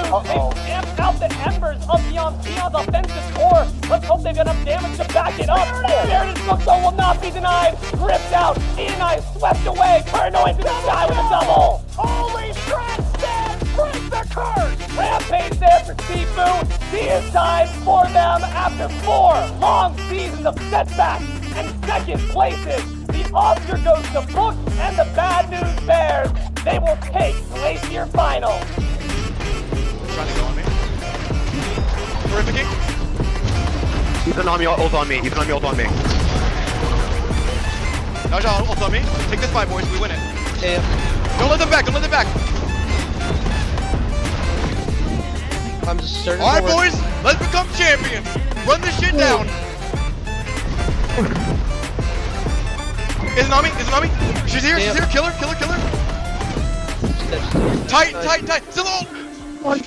They've stamped out the embers of Beyond's offensive core. Let's hope they've got enough damage to back it up. Meredith Bookstone will not be denied. Ripped out. A&I swept away. Paranoid to the sky with a double. Holy crap, Stan! Break the curse! Rampage there for Sifu. He is time for them after 4 long seasons of setbacks and second places. The Oscar goes to Book and the Bad News Bears. They will take Glacier Finals. Trying to go on me. Terrific kick. He's an army ult on me. He's an army ult on me. Naja, ult on me. Take this fight, boys. We win it. Yeah. Don't let them back. Don't let them back. I'm just certain. All right, boys. Let's become champions. Run this shit down. Isn't on me. Isn't on me. She's here. She's here. Kill her. Kill her. Kill her. Titan. Still ult.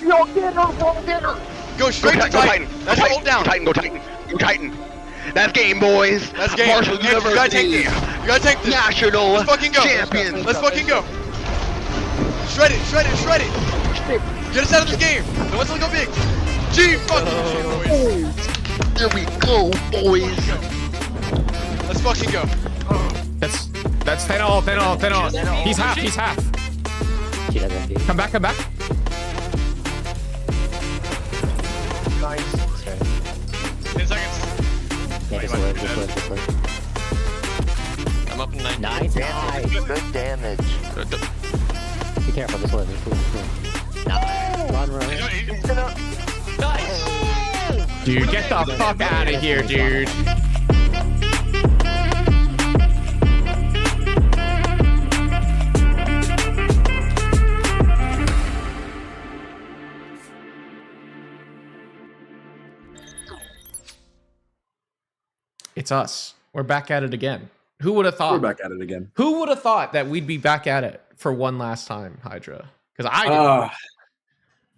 Yo, get her. Go straight to Titan. That's your ult down. Go Titan. That's game, boys. That's game. Marshall You gotta take this. You gotta take this. National Let's fucking go. champions. Let's fucking go. Shred it. Get us out of this game. No one's gonna go big. G fucking shit, boys. Here we go, boys. Let's fucking go. That's 10-0. He's half. Come back. Nice. 10 seconds. I'm up in 9. Nice. Good damage. Be careful, this way. Nice. Run. Nice. Dude, get the fuck out of here, dude. It's us. We're back at it again. Who would have thought? We're back at it again. Who would have thought that we'd be back at it for one last time, Hydra? Because I didn't.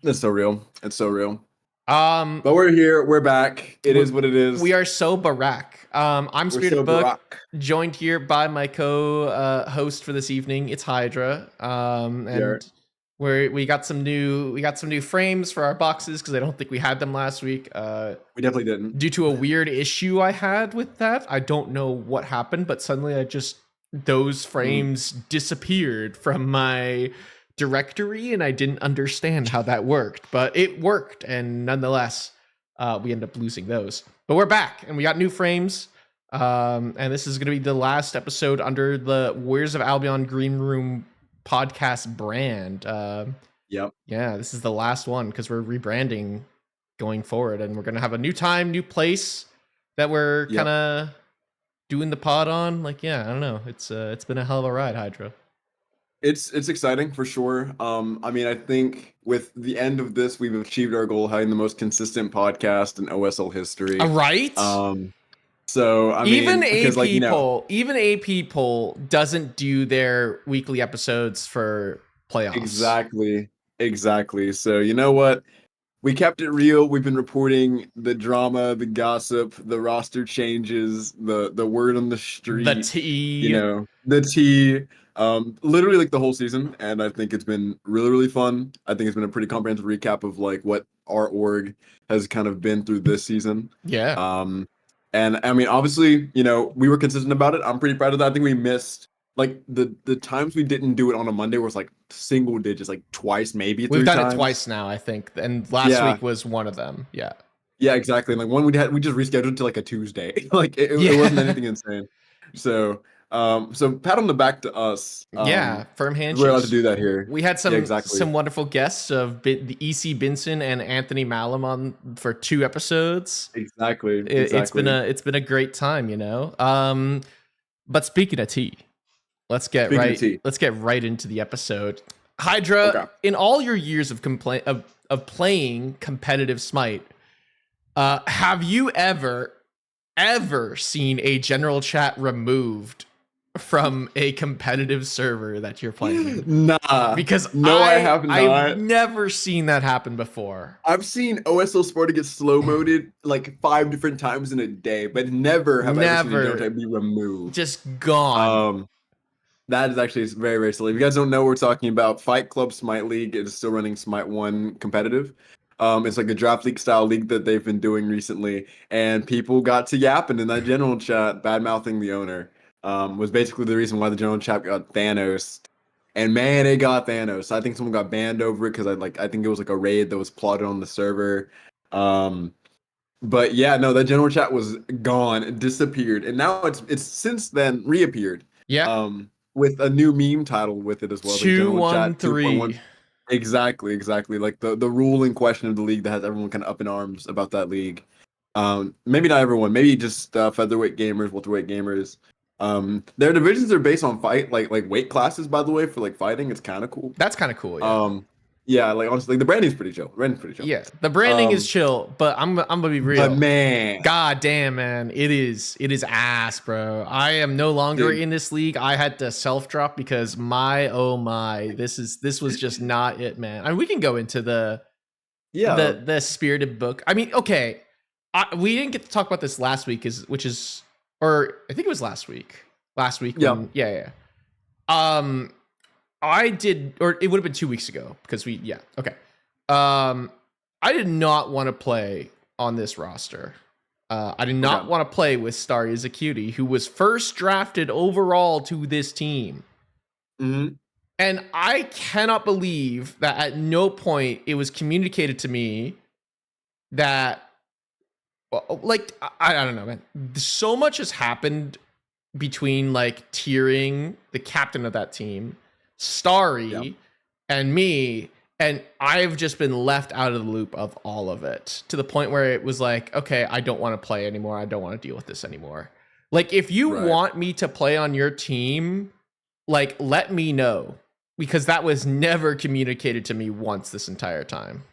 It's so real. It's so real. But But we're here. We're back. It is what it is. we are so Barack. I'm We're Spirit so of Book, Barack. joined here by my co-host for this evening. It's Hydra. And Yeah. we got some new frames for our boxes because I don't think we had them last week. We definitely didn't. Due to a weird issue I had with that. I don't know what happened, but suddenly those frames disappeared from my directory and I didn't understand how that worked, but it worked, and nonetheless we ended up losing those. But we're back and we got new frames, and this is going to be the last episode under the Warriors of Albion Greenroom podcast brand. Yep. Yeah, this is the last one because we're rebranding going forward, and we're going to have a new time, new place that we're kind of doing the pod on. Like, yeah, I don't know, it's been a hell of a ride, Hydra. It's exciting for sure. I mean, I think with the end of this, we've achieved our goal, having the most consistent podcast in OSL history. Right? So I mean, even because, even AP poll doesn't do their weekly episodes for playoffs. Exactly. So you know what? We kept it real. We've been reporting the drama, the gossip, the roster changes, the word on the street, The tea. The tea. Literally like the whole season, and I think it's been really fun. I think it's been a pretty comprehensive recap of like what our org has kind of been through this season. Yeah. And I mean, obviously, we were consistent about it. I'm pretty proud of that. I think we missed like the times we didn't do it on a Monday was like single digits, like twice, maybe We've 3 done times. it twice now, I think, and last week was one of them. Yeah. Yeah, exactly. And like one we just rescheduled to like a Tuesday. Like it wasn't anything insane. So pat on the back to us. Firm handshakes. We're allowed to do that here. We had some exactly. some wonderful guests of the EC Binson and Anthony Malum on for 2 episodes. Exactly. It's been a great time, But speaking of tea, let's get right into the episode. Hydra, in all your years of playing competitive Smite, have you ever seen a general chat removed from a competitive server that you're playing? Nah. Because I have not. I've never seen that happen before. I've seen OSL Sparta get slow moded like 5 different times in a day, but never have I ever seen a general chat be removed. Just gone. That is actually very, very silly. If you guys don't know what we're talking about, Fight Club Smite League is still running Smite 1 competitive. It's like a draft league style league that they've been doing recently, and people got to yapping in that general chat, bad mouthing the owner. Was basically the reason why the general chat got Thanos. And man, it got Thanos. I think someone got banned over it because I think it was like a raid that was plotted on the server. But yeah, no, that general chat was gone, it disappeared, and now it's since then reappeared. Yeah. With a new meme title with it as well. Like General Chat 213. 2.1. Exactly. Like the rule in question of the league that has everyone kind of up in arms about that league. Maybe not everyone, maybe just featherweight gamers, welterweight gamers. Their divisions are based on fight, like weight classes. By the way, for like fighting, it's kind of cool. That's kind of cool. Yeah. Yeah, like honestly, the branding's pretty chill. Branding's pretty chill. Yeah, the branding is chill, but I'm gonna be real. But man, God damn, man, it is ass, bro. I am no longer in this league. I had to self drop because oh my, this was just not it, man. I mean, we can go into the spirited book. I mean, okay, we didn't get to talk about this last week, or I think it was last week. Yeah. I did, or it would have been 2 weeks ago because okay. I did not want to play on this roster. I did not want to play with Star is a Cutie, who was first drafted overall to this team. Mm-hmm. And I cannot believe that at no point it was communicated to me that, like, I don't know, man. So much has happened between like tiering the captain of that team, Starry, and me, and I've just been left out of the loop of all of it to the point where it was like, okay, I don't want to play anymore. I don't want to deal with this anymore. Like, if you want me to play on your team, like, let me know, because that was never communicated to me once this entire time.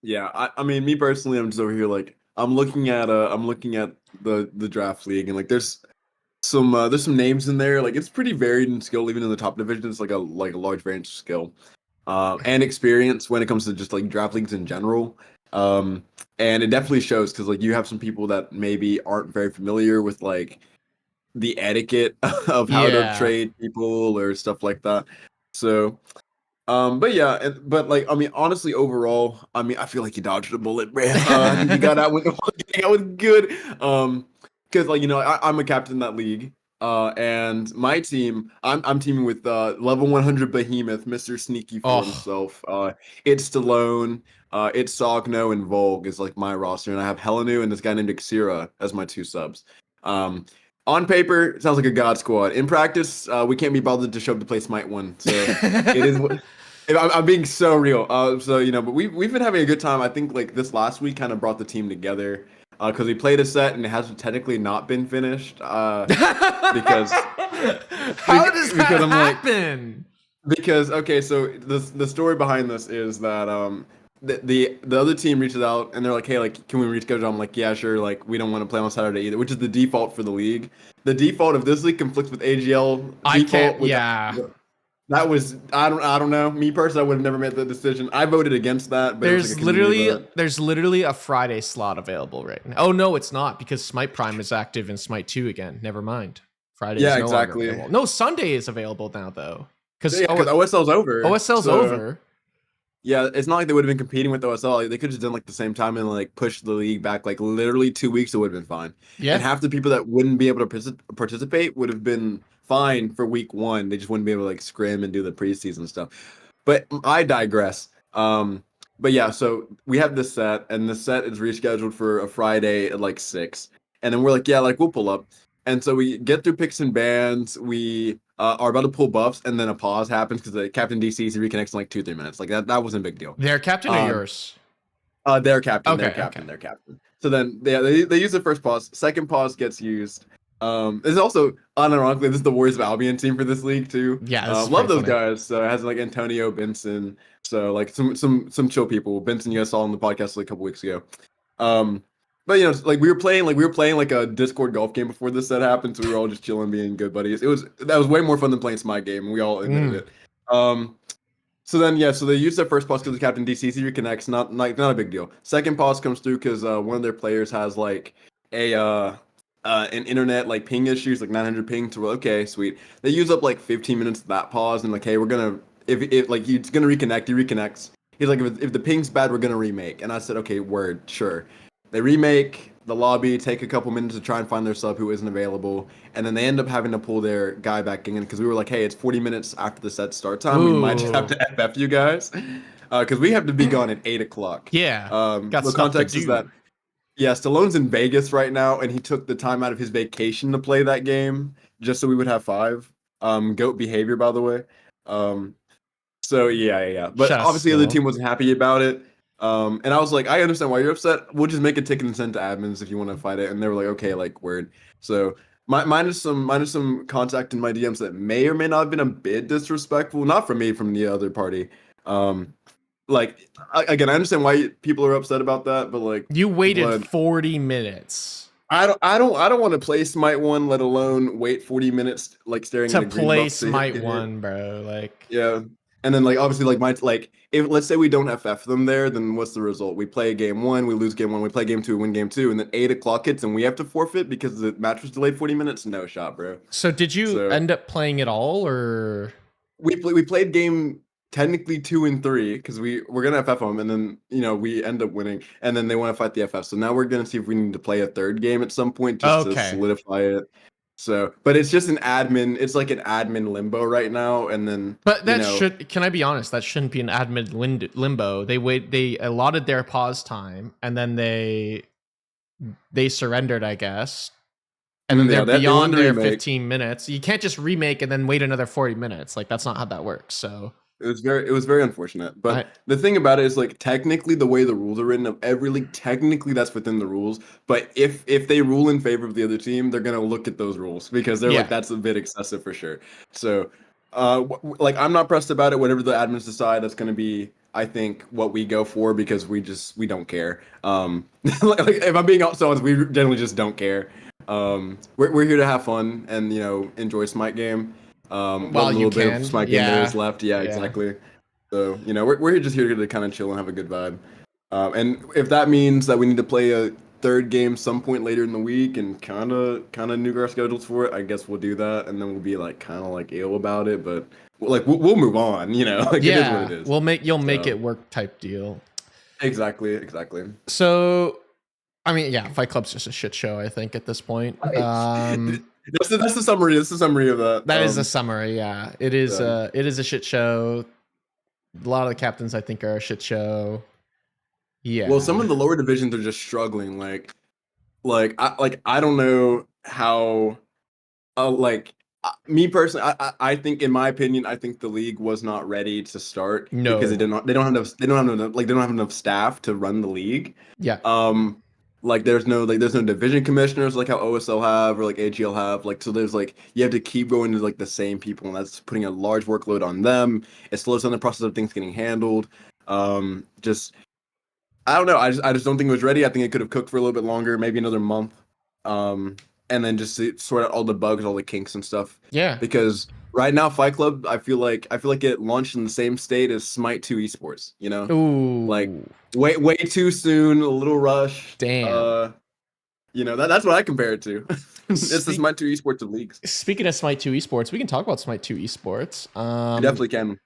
Yeah, I mean, me personally, I'm just over here like I'm looking at the draft league, and like there's some names in there. Like, it's pretty varied in skill, even in the top division. It's like a large range of skill and experience when it comes to just like draft leagues in general. And it definitely shows because like you have some people that maybe aren't very familiar with like the etiquette of how to trade people or stuff like that. So but yeah, but like, I mean, honestly, overall, I mean, I feel like you dodged a bullet, man. You got out with the one game. That was good. Because like, you know, I'm a captain in that league. And my team, I'm teaming with level 100 behemoth, Mr. Sneaky for himself. It's Stallone, it's Sogno, and Volg is like my roster, and I have Helenu and this guy named Xira as my two subs. On paper, it sounds like a god squad. In practice, we can't be bothered to show up to play Smite 1. So it is. I'm being so real. So, you know, but we've been having a good time. I think like this last week kind of brought the team together because we played a set and it has technically not been finished because how does that happen? Because okay, so the story behind this is that the other team reaches out and they're like, hey, like, can we reschedule? I'm like, yeah, sure. Like, we don't want to play on Saturday either, which is the default for the league. The default of this league conflicts with AGL. I can't. Yeah. That was I don't know. Me personally, I would have never made that decision. I voted against that. But there's literally a Friday slot available right now. Oh no, it's not, because Smite Prime is active in Smite 2 again. Never mind. Friday. Yeah, is no exactly. Longer available. No, Sunday is available now though. Because OSL's over. OSL's over. Yeah, it's not like they would have been competing with OSL. They could have just done like the same time and like pushed the league back like literally 2 weeks. It would have been fine. Yeah. And half the people that wouldn't be able to participate would have been fine for week 1. They just wouldn't be able to like scrim and do the preseason stuff. But I digress. But yeah, so we have this set, and the set is rescheduled for a Friday at like 6. And then we're like, yeah, like we'll pull up. And so we get through picks and bans. We are about to pull buffs, and then a pause happens because the Captain DCs reconnects in like 2-3 minutes. Like that wasn't a big deal. Their captain or yours? Their captain. Okay, their captain. So then they use the first pause. Second pause gets used. It's also unironically, this is the Warriors of Albion team for this league too. Yeah, love those guys. So it has like Antonio, Benson. So like some chill people. Benson, you guys saw on the podcast like a couple weeks ago. But you know, like we were playing like a Discord golf game before this set happened, so we were all just chilling, being good buddies. That was way more fun than playing Smite game, and we all admitted it. So then so they use their first pause because the Captain DCC reconnects, not a big deal. Second pause comes through because one of their players has like a and internet like ping issues, like 900 ping. To okay, sweet. They use up like 15 minutes of that pause, and like, hey, we're gonna if like he's gonna reconnect, he reconnects. He's like, if the ping's bad, we're gonna remake. And I said, okay, word, sure. They remake the lobby, take a couple minutes to try and find their sub who isn't available, and then they end up having to pull their guy back in because we were like, hey, it's 40 minutes after the set start time. We might just have to FF you guys because we have to be gone at 8 o'clock. Yeah. Got The stuff to context is do. that, yeah, Stallone's in Vegas right now, and he took the time out of his vacation to play that game just so we would have 5. Goat behavior, by the way. So yeah. But Shout out obviously the other Stallone. team wasn't happy about it. And I was like, I understand why you're upset. We'll just make a ticket and send to admins if you want to fight it. And they were like, okay, like word. So minus some contact in my DMs that may or may not have been a bit disrespectful, not from me, from the other party. Like again, I understand why people are upset about that, but like You waited 40 minutes I don't want to play Smite 1, let alone wait 40 minutes like staring to at a green play buff to Smite hit. 1, bro. Like, Yeah. And then like obviously like if let's say we don't FF them there, then what's the result? We play game 1, we lose game 1, we play game 2, win game 2, and then 8 o'clock hits and we have to forfeit because the match was delayed 40 minutes. No shot, bro. so did you end up playing it all, or We played game technically 2 and 3 because we're gonna FF them, and then we end up winning, and then they want to fight the FF. So now we're gonna see if we need to play a third game at some point just to solidify it. So, but it's just an admin. It's like an admin limbo right now, and then. But that can I be honest? That shouldn't be an admin limbo. They allotted their pause time, and then they surrendered, I guess. And then they're beyond their 15 minutes. You can't just remake and then wait another 40 minutes. Like, that's not how that works. So it was very unfortunate. But the thing about it is, like, technically the way the rules are written of every league, technically that's within the rules. But if they rule in favor of the other team, they're gonna look at those rules because they're like, that's a bit excessive for sure. So like, I'm not pressed about it. Whatever the admins decide, that's gonna be, I think, what we go for because we don't care. Like, if I'm being honest, we generally just don't care. We're here to have fun and enjoy Smite game. While you can, bit of Smite game there is left. Yeah, exactly. So we're just here to kind of chill and have a good vibe. And if that means that we need to play a third game some point later in the week and kind of nuke our schedules for it, I guess we'll do that, and then we'll be like kind of like ill about it, but like we'll move on. Like, it is what it is. You'll make it work type deal. Exactly. So, I mean, yeah, Fight Club's just a shit show, I think, at this point. That's the summary. That's the summary of that. That is a summary. Yeah, it is. It is a shit show. A lot of the captains, I think, are a shit show. Yeah. Well, some of the lower divisions are just struggling. I don't know how. Me personally, I think, in my opinion, I think the league was not ready to start. No, because they don't have enough staff to run the league. Yeah. Like there's no division commissioners like how OSL have or like AGL have. Like, so there's like you have to keep going to like the same people, and that's putting a large workload on them. It slows down the process of things getting handled. Just I don't know. I just don't think it was ready. I think it could have cooked for a little bit longer, maybe another month. And then just sort out all the bugs, all the kinks and stuff. Yeah. Because right now, Fight Club, I feel like it launched in the same state as Smite 2 esports. Ooh. Like way too soon, a little rush. Damn. That's what I compare it to. It's the Smite 2 esports of leagues. Speaking of Smite 2 esports, we can talk about Smite 2 esports. We definitely can.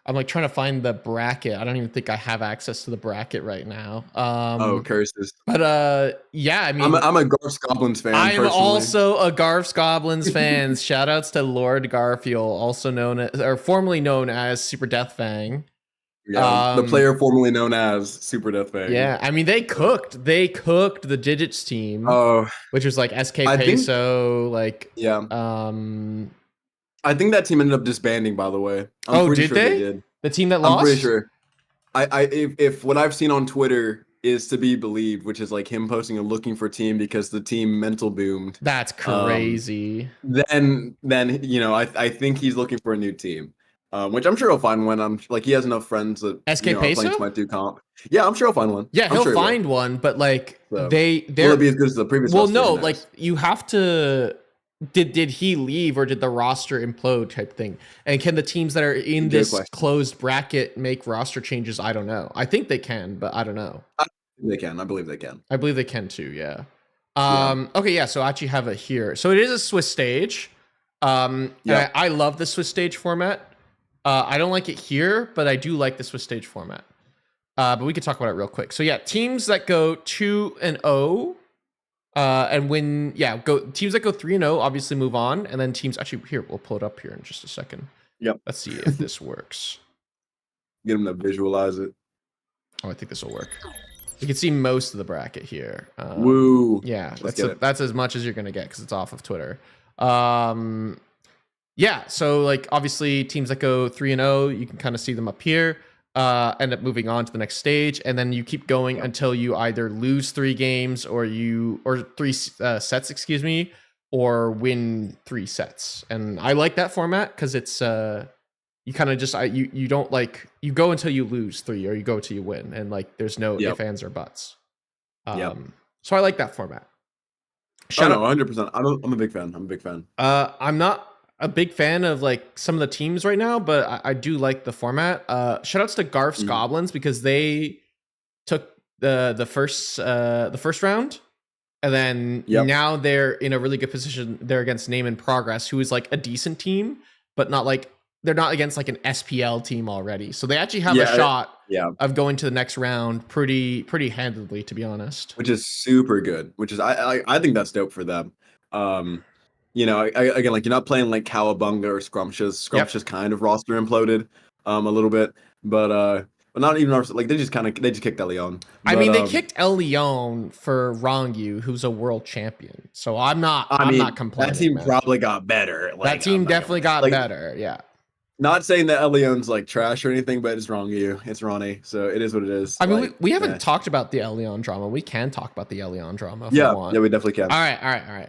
I'm like trying to find the bracket. I don't even think I have access to the bracket right now. Curses. But yeah, I mean, I'm a Garf's Goblins fan. I'm personally. also a Garf's Goblins fan. Shout outs to Lord Garfield, also known as, or formerly known as Super Death Fang. Yeah, the player formerly known as Super Death Fang. Yeah, I mean, they cooked the Digits team. Oh, which was like SK Peso, I think that team ended up disbanding, by the way. Did they? The team that lost? I'm pretty sure. If what I've seen on Twitter is to be believed, which is like him posting a looking for team because the team mental boomed. That's crazy. Then I think he's looking for a new team. Which I'm sure he'll find one. I'm like, he has enough friends that SK Peso might do comp. Yeah, I'm sure he'll find one. Yeah, he'll find one, but like they'll be as good as the previous. Well, no, like you have to. Did he leave or did the roster implode type thing? And can the teams that are in this closed bracket make roster changes? I don't know. I think they can, but I don't know. They can. I believe they can. I believe they can too. Yeah. Okay. Yeah. So I actually have it here. So it is a Swiss stage. And I love the Swiss stage format. I don't like it here, but I do like the Swiss stage format. But we can talk about it real quick. So yeah, teams that go 2-0, and win. Yeah, teams that go 3-0 obviously move on, and then teams actually here we'll pull it up here in just a second. Yep. Let's see if this works. Get them to visualize it. Oh, I think this will work. You can see most of the bracket here. Woo. Yeah, Let's that's as much as you're gonna get because it's off of Twitter. Yeah, so like obviously teams that go 3-0, you can kind of see them up here. End up moving on to the next stage, and then you keep going until you either lose 3 games or 3 sets, excuse me, or win 3 sets. And I like that format because it's you kind of just you don't like you go until you lose 3 or you go till you win, and like there's no ifs, ands, or buts. So I like that format. Shout out 100%. I'm a big fan. I'm not a big fan of like some of the teams right now, but I do like the format. Shout outs to Garf's Goblins because they took the first round, and then now they're in a really good position. They're against Name and Progress, who is like a decent team, but not like they're not against like an SPL team already. So they actually have a shot of going to the next round pretty handedly, to be honest. Which is super good. Which is I think that's dope for them. You know, again, like you're not playing like Cowabunga or Scrumptious. Scrumptious kind of roster imploded a little bit, but not even like they just kicked El Leon. I mean, they kicked El Leon for Rongyu, who's a world champion. So I'm not complaining. That team probably got better. Like, that team definitely got better. Yeah. Not saying that El Leon's like trash or anything, but it's Rongyu. It's Ronnie, so it is what it is. I mean, we haven't talked about the El Leon drama. We can talk about the El Leon drama if we want. Yeah, we definitely can. All right.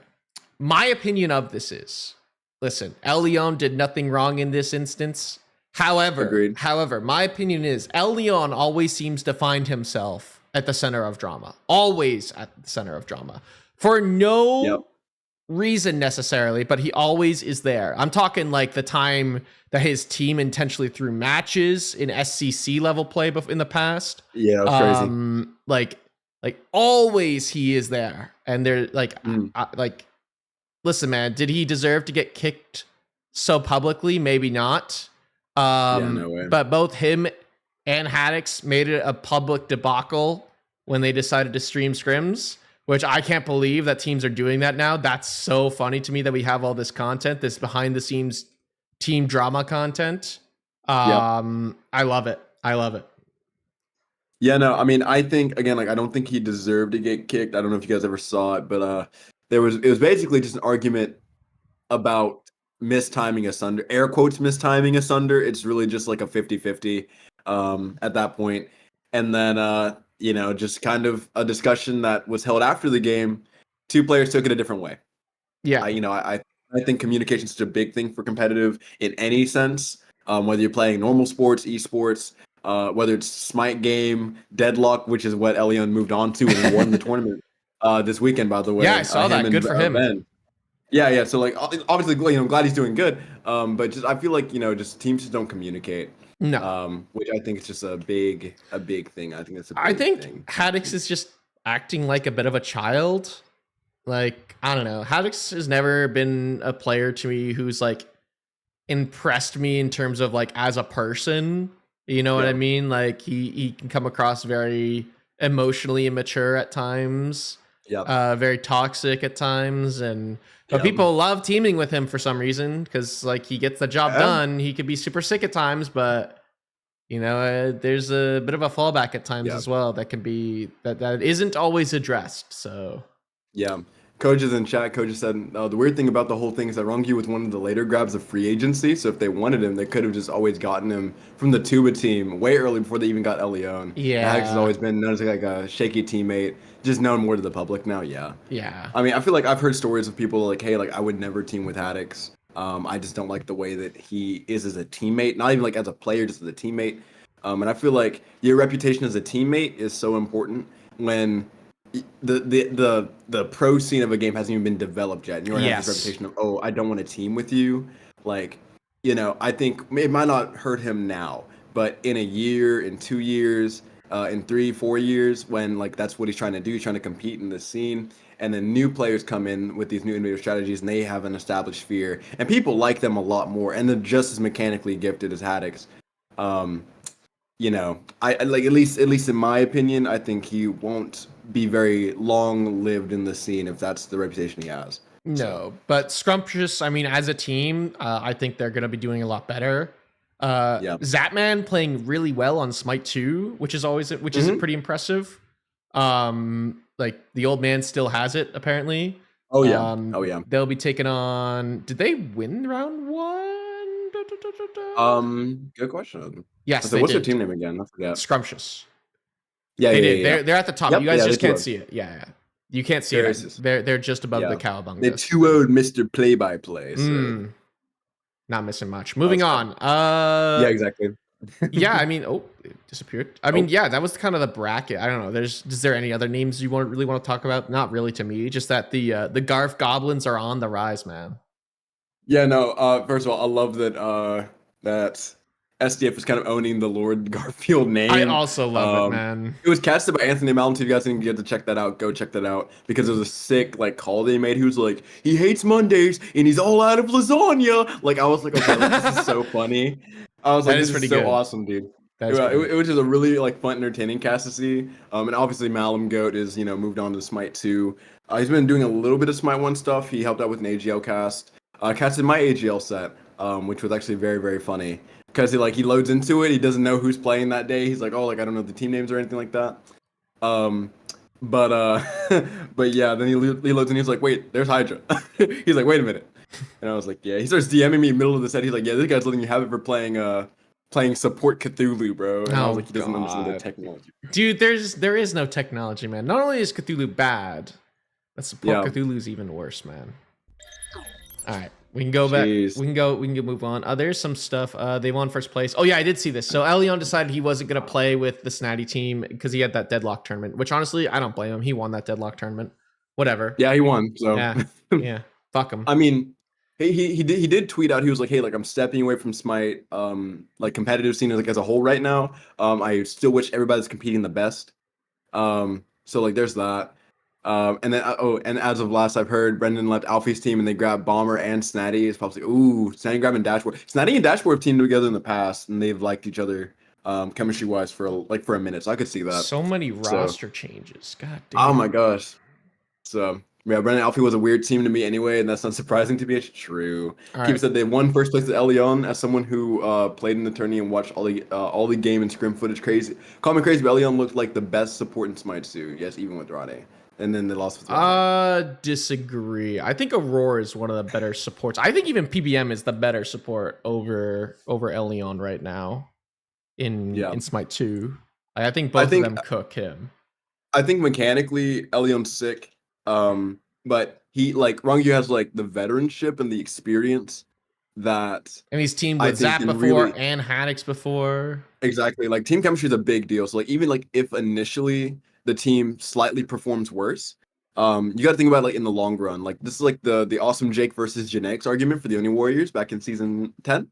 My opinion of this is, listen, El Leon did nothing wrong in this instance. However, my opinion is El Leon always seems to find himself at the center of drama. Always at the center of drama. For no reason necessarily, but he always is there. I'm talking like the time that his team intentionally threw matches in SCC level play in the past. Yeah, that's crazy. Like always he is there. And they're like, listen, man, did he deserve to get kicked so publicly? Maybe not. No way. But both him and Haddix made it a public debacle when they decided to stream scrims, which I can't believe that teams are doing that now. That's so funny to me that we have all this content, this behind the scenes team drama content. I love it. Yeah, no, I mean, I think again, like I don't think he deserved to get kicked. I don't know if you guys ever saw it, but it was basically just an argument about mistiming asunder, air quotes mistiming asunder. It's really just like a 50-50 at that point. And then you know, just kind of a discussion that was held after the game. 2 players took it a different way. Yeah. I think communication is such a big thing for competitive in any sense, whether you're playing normal sports, esports, whether it's Smite game, Deadlock, which is what Elion moved on to and won the tournament this weekend, by the way. Yeah, I saw that. Good for him. Ben. Yeah. So like, obviously, you know, I'm glad he's doing good. But just I feel like, you know, just teams just don't communicate. No. Which I think is just a big thing. I think that's a big thing. Haddix is just acting like a bit of a child. Like, I don't know. Haddix has never been a player to me who's like impressed me in terms of like as a person. You know what I mean? Like he can come across very emotionally immature at times. Very toxic at times, but people love teaming with him for some reason because like he gets the job done. He could be super sick at times, but you know, there's a bit of a fallback at times as well that can be that isn't always addressed. So Coach is in chat. Coach said the weird thing about the whole thing is that Rongyu was one of the later grabs of free agency. So if they wanted him, they could have just always gotten him from the Tuba team way early before they even got Elion. Haddix has always been known as like a shaky teammate, just known more to the public now. Yeah. I mean, I feel like I've heard stories of people like, hey, like I would never team with Haddix. I just don't like the way that he is as a teammate, not even like as a player, just as a teammate. And I feel like your reputation as a teammate is so important when the pro scene of a game hasn't even been developed yet. And you already have this reputation of, oh, I don't want to team with you. Like, you know, I think it might not hurt him now, but in a year, in 2 years, in 3-4 years when like that's what he's trying to do. He's trying to compete in this scene, and then new players come in with these new innovative strategies, and they have an established sphere, and people like them a lot more, and they're just as mechanically gifted as Haddix. You know, I like at least in my opinion, I think he won't be very long lived in the scene if that's the reputation he has. No, but Scrumptious, I mean, as a team, I think they're going to be doing a lot better. Yeah. Zapman playing really well on Smite 2, which is pretty impressive. Like the old man still has it apparently. Oh yeah. They'll be taking on. Did they win round 1? Good question. Yes, So they what's their did. team name again? I forgot. Scrumptious. Yeah, They yeah, did. yeah. They're at the top. Yep, You guys yeah, just they can't do. see it. Yeah. You can't see They're it. racist. They're just above Yeah. the They cowabunga. 2-0'd Mr. Play-by-Play. So. Not missing much. Moving That's on. Yeah, exactly. Yeah, I mean, it disappeared. I mean, yeah, that was kind of the bracket. I don't know. Is there any other names you really want to talk about? Not really to me. Just that the Garf Goblins are on the rise, man. Yeah, no. First of all, I love that SDF is kind of owning the Lord Garfield name. I also love it, man. It was casted by Anthony Malin. If you guys didn't get to check that out, go check that out because it was a sick like call they made. He was like, he hates Mondays and he's all out of lasagna. Like I was like, okay, like, this is so funny. I was like, That is this pretty is so good. awesome, dude. That is It was just a really like fun, entertaining cast to see. And obviously Malum Goat is moved on to Smite 2. He's been doing a little bit of Smite 1 stuff. He helped out with an AGL cast. Casted my AGL set, which was actually very, very funny because he loads into it. He doesn't know who's playing that day. He's like, oh, like I don't know the team names or anything like that. But yeah, then he loads in. He's like, wait, there's Hydra. He's like, wait a minute. And I was like, yeah. He starts DMing me in the middle of the set. He's like, yeah, this guy's letting you have it for playing support Cthulhu, bro. And I was like, he doesn't understand the technology. Dude, there is no technology, man. Not only is Cthulhu bad, but support Cthulhu's even worse, man. All right, we can go back. We can move on. There's some stuff. They won first place. Oh yeah, I did see this. So Albion decided he wasn't gonna play with the Snatty team because he had that deadlock tournament. Which honestly, I don't blame him. He won that deadlock tournament. Whatever. Yeah, he won. So yeah. Fuck him. I mean, he did tweet out. He was like, hey, like I'm stepping away from Smite, like competitive scene like as a whole right now. I still wish everybody's competing the best. So like there's that. And then and as of last I've heard, Brendan left Alfie's team and they grabbed Bomber and Snatty. It's probably Snatty grabbing Dashboard. Snatty and Dashboard have teamed together in the past and they've liked each other chemistry wise for a minute. So I could see that. So many roster changes. God damn. Oh my gosh. So yeah, Brendan Alfie was a weird team to me anyway, and that's not surprising to me. It's true. Keep said they won first place at Elion. As someone who played in the tourney and watched all the game and scrim footage, crazy. Call me crazy, but Elion looked like the best support in Smite 2. Yes, even with Rade. And then they lost with disagree. I think Aurora is one of the better supports. I think even PBM is the better support over Elion right now in Smite 2. I think both of them cook him. I think mechanically Elion's sick. But he Rangyu has like the veteranship and the experience that and he's teamed with Zap before and Haddix before. Exactly. Like team chemistry is a big deal. So like even like if initially the team slightly performs worse, you got to think about like in the long run. Like this is like the awesome Jake versus Genetics argument for the Oni Warriors back in season 10,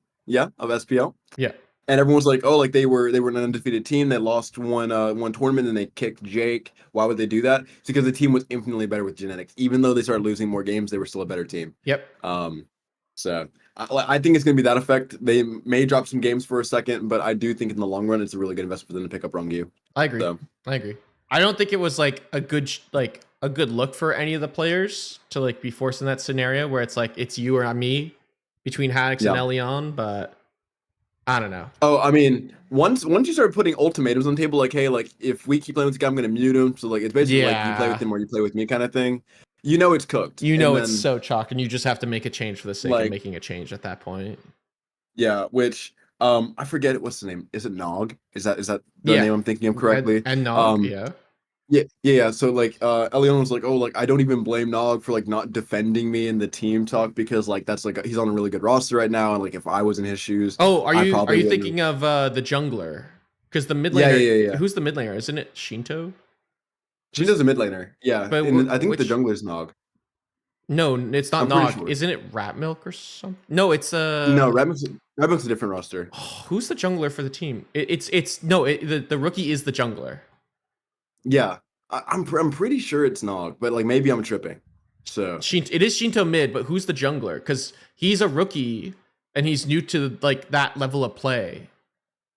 of SPL. Yeah. And everyone was like, oh, like they were an undefeated team. They lost one tournament and they kicked Jake. Why would they do that? It's because the team was infinitely better with Genetics. Even though they started losing more games, they were still a better team. Yep. So I think it's going to be that effect. They may drop some games for a second, but I do think in the long run, it's a really good investment for them to pick up Rangyu. I agree. I don't think it was like a good look for any of the players to like be forced in that scenario where it's like it's you or me between Haddix and Elion, but I don't know. Oh, I mean, once you start putting ultimatums on the table, like, hey, like if we keep playing with this guy, I'm gonna mute him. So like it's basically like you play with him or you play with me kind of thing. You know it's cooked. You know it's so chalk, and you just have to make a change for the sake of making a change at that point. Yeah, which I forget what's the name. Is it Nog? Is that the name I'm thinking of correctly? And Nog, Yeah. So like Elion was like, oh, like I don't even blame Nog for like not defending me in the team talk because like that's like he's on a really good roster right now, and like if I was in his shoes, are you thinking of the jungler? Because the mid laner, yeah. Who's the mid laner? Isn't it Shinto? Shinto's a mid laner. Yeah, But I think the jungler's Nog. No, it's not I'm pretty Nog. sure. Isn't it Rat Milk or something? No, it's No, Redmond's a different roster. who's the jungler for the team? The rookie is the jungler. Yeah, I'm pretty sure it's Nog, but like maybe I'm tripping. So It is Shinto mid, but who's the jungler? Because he's a rookie and he's new to like that level of play.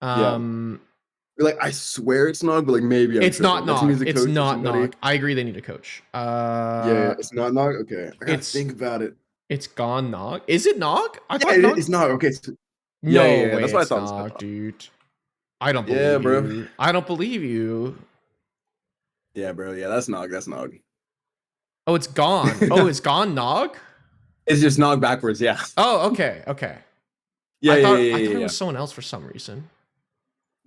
like I swear it's Nog, but like maybe I'm It's tripping. not Like, to me, Nog. he's a It's coach or not somebody. Nog. I agree they need a coach. Yeah, it's not Nog. Okay, I gotta it's- think about it. It's gone Nog. Is it Nog? I Yeah, thought Nog. it's Nog. Okay, No yeah, way that's what I it's thought. Nog, dude. I don't believe Yeah, bro. you. I don't believe you. Yeah, bro. Yeah, that's Nog. That's Nog. Oh, it's gone. Oh, it's gone Nog? It's just Nog backwards. Yeah. Oh, okay. Okay. Yeah, I thought yeah. it was someone else for some reason.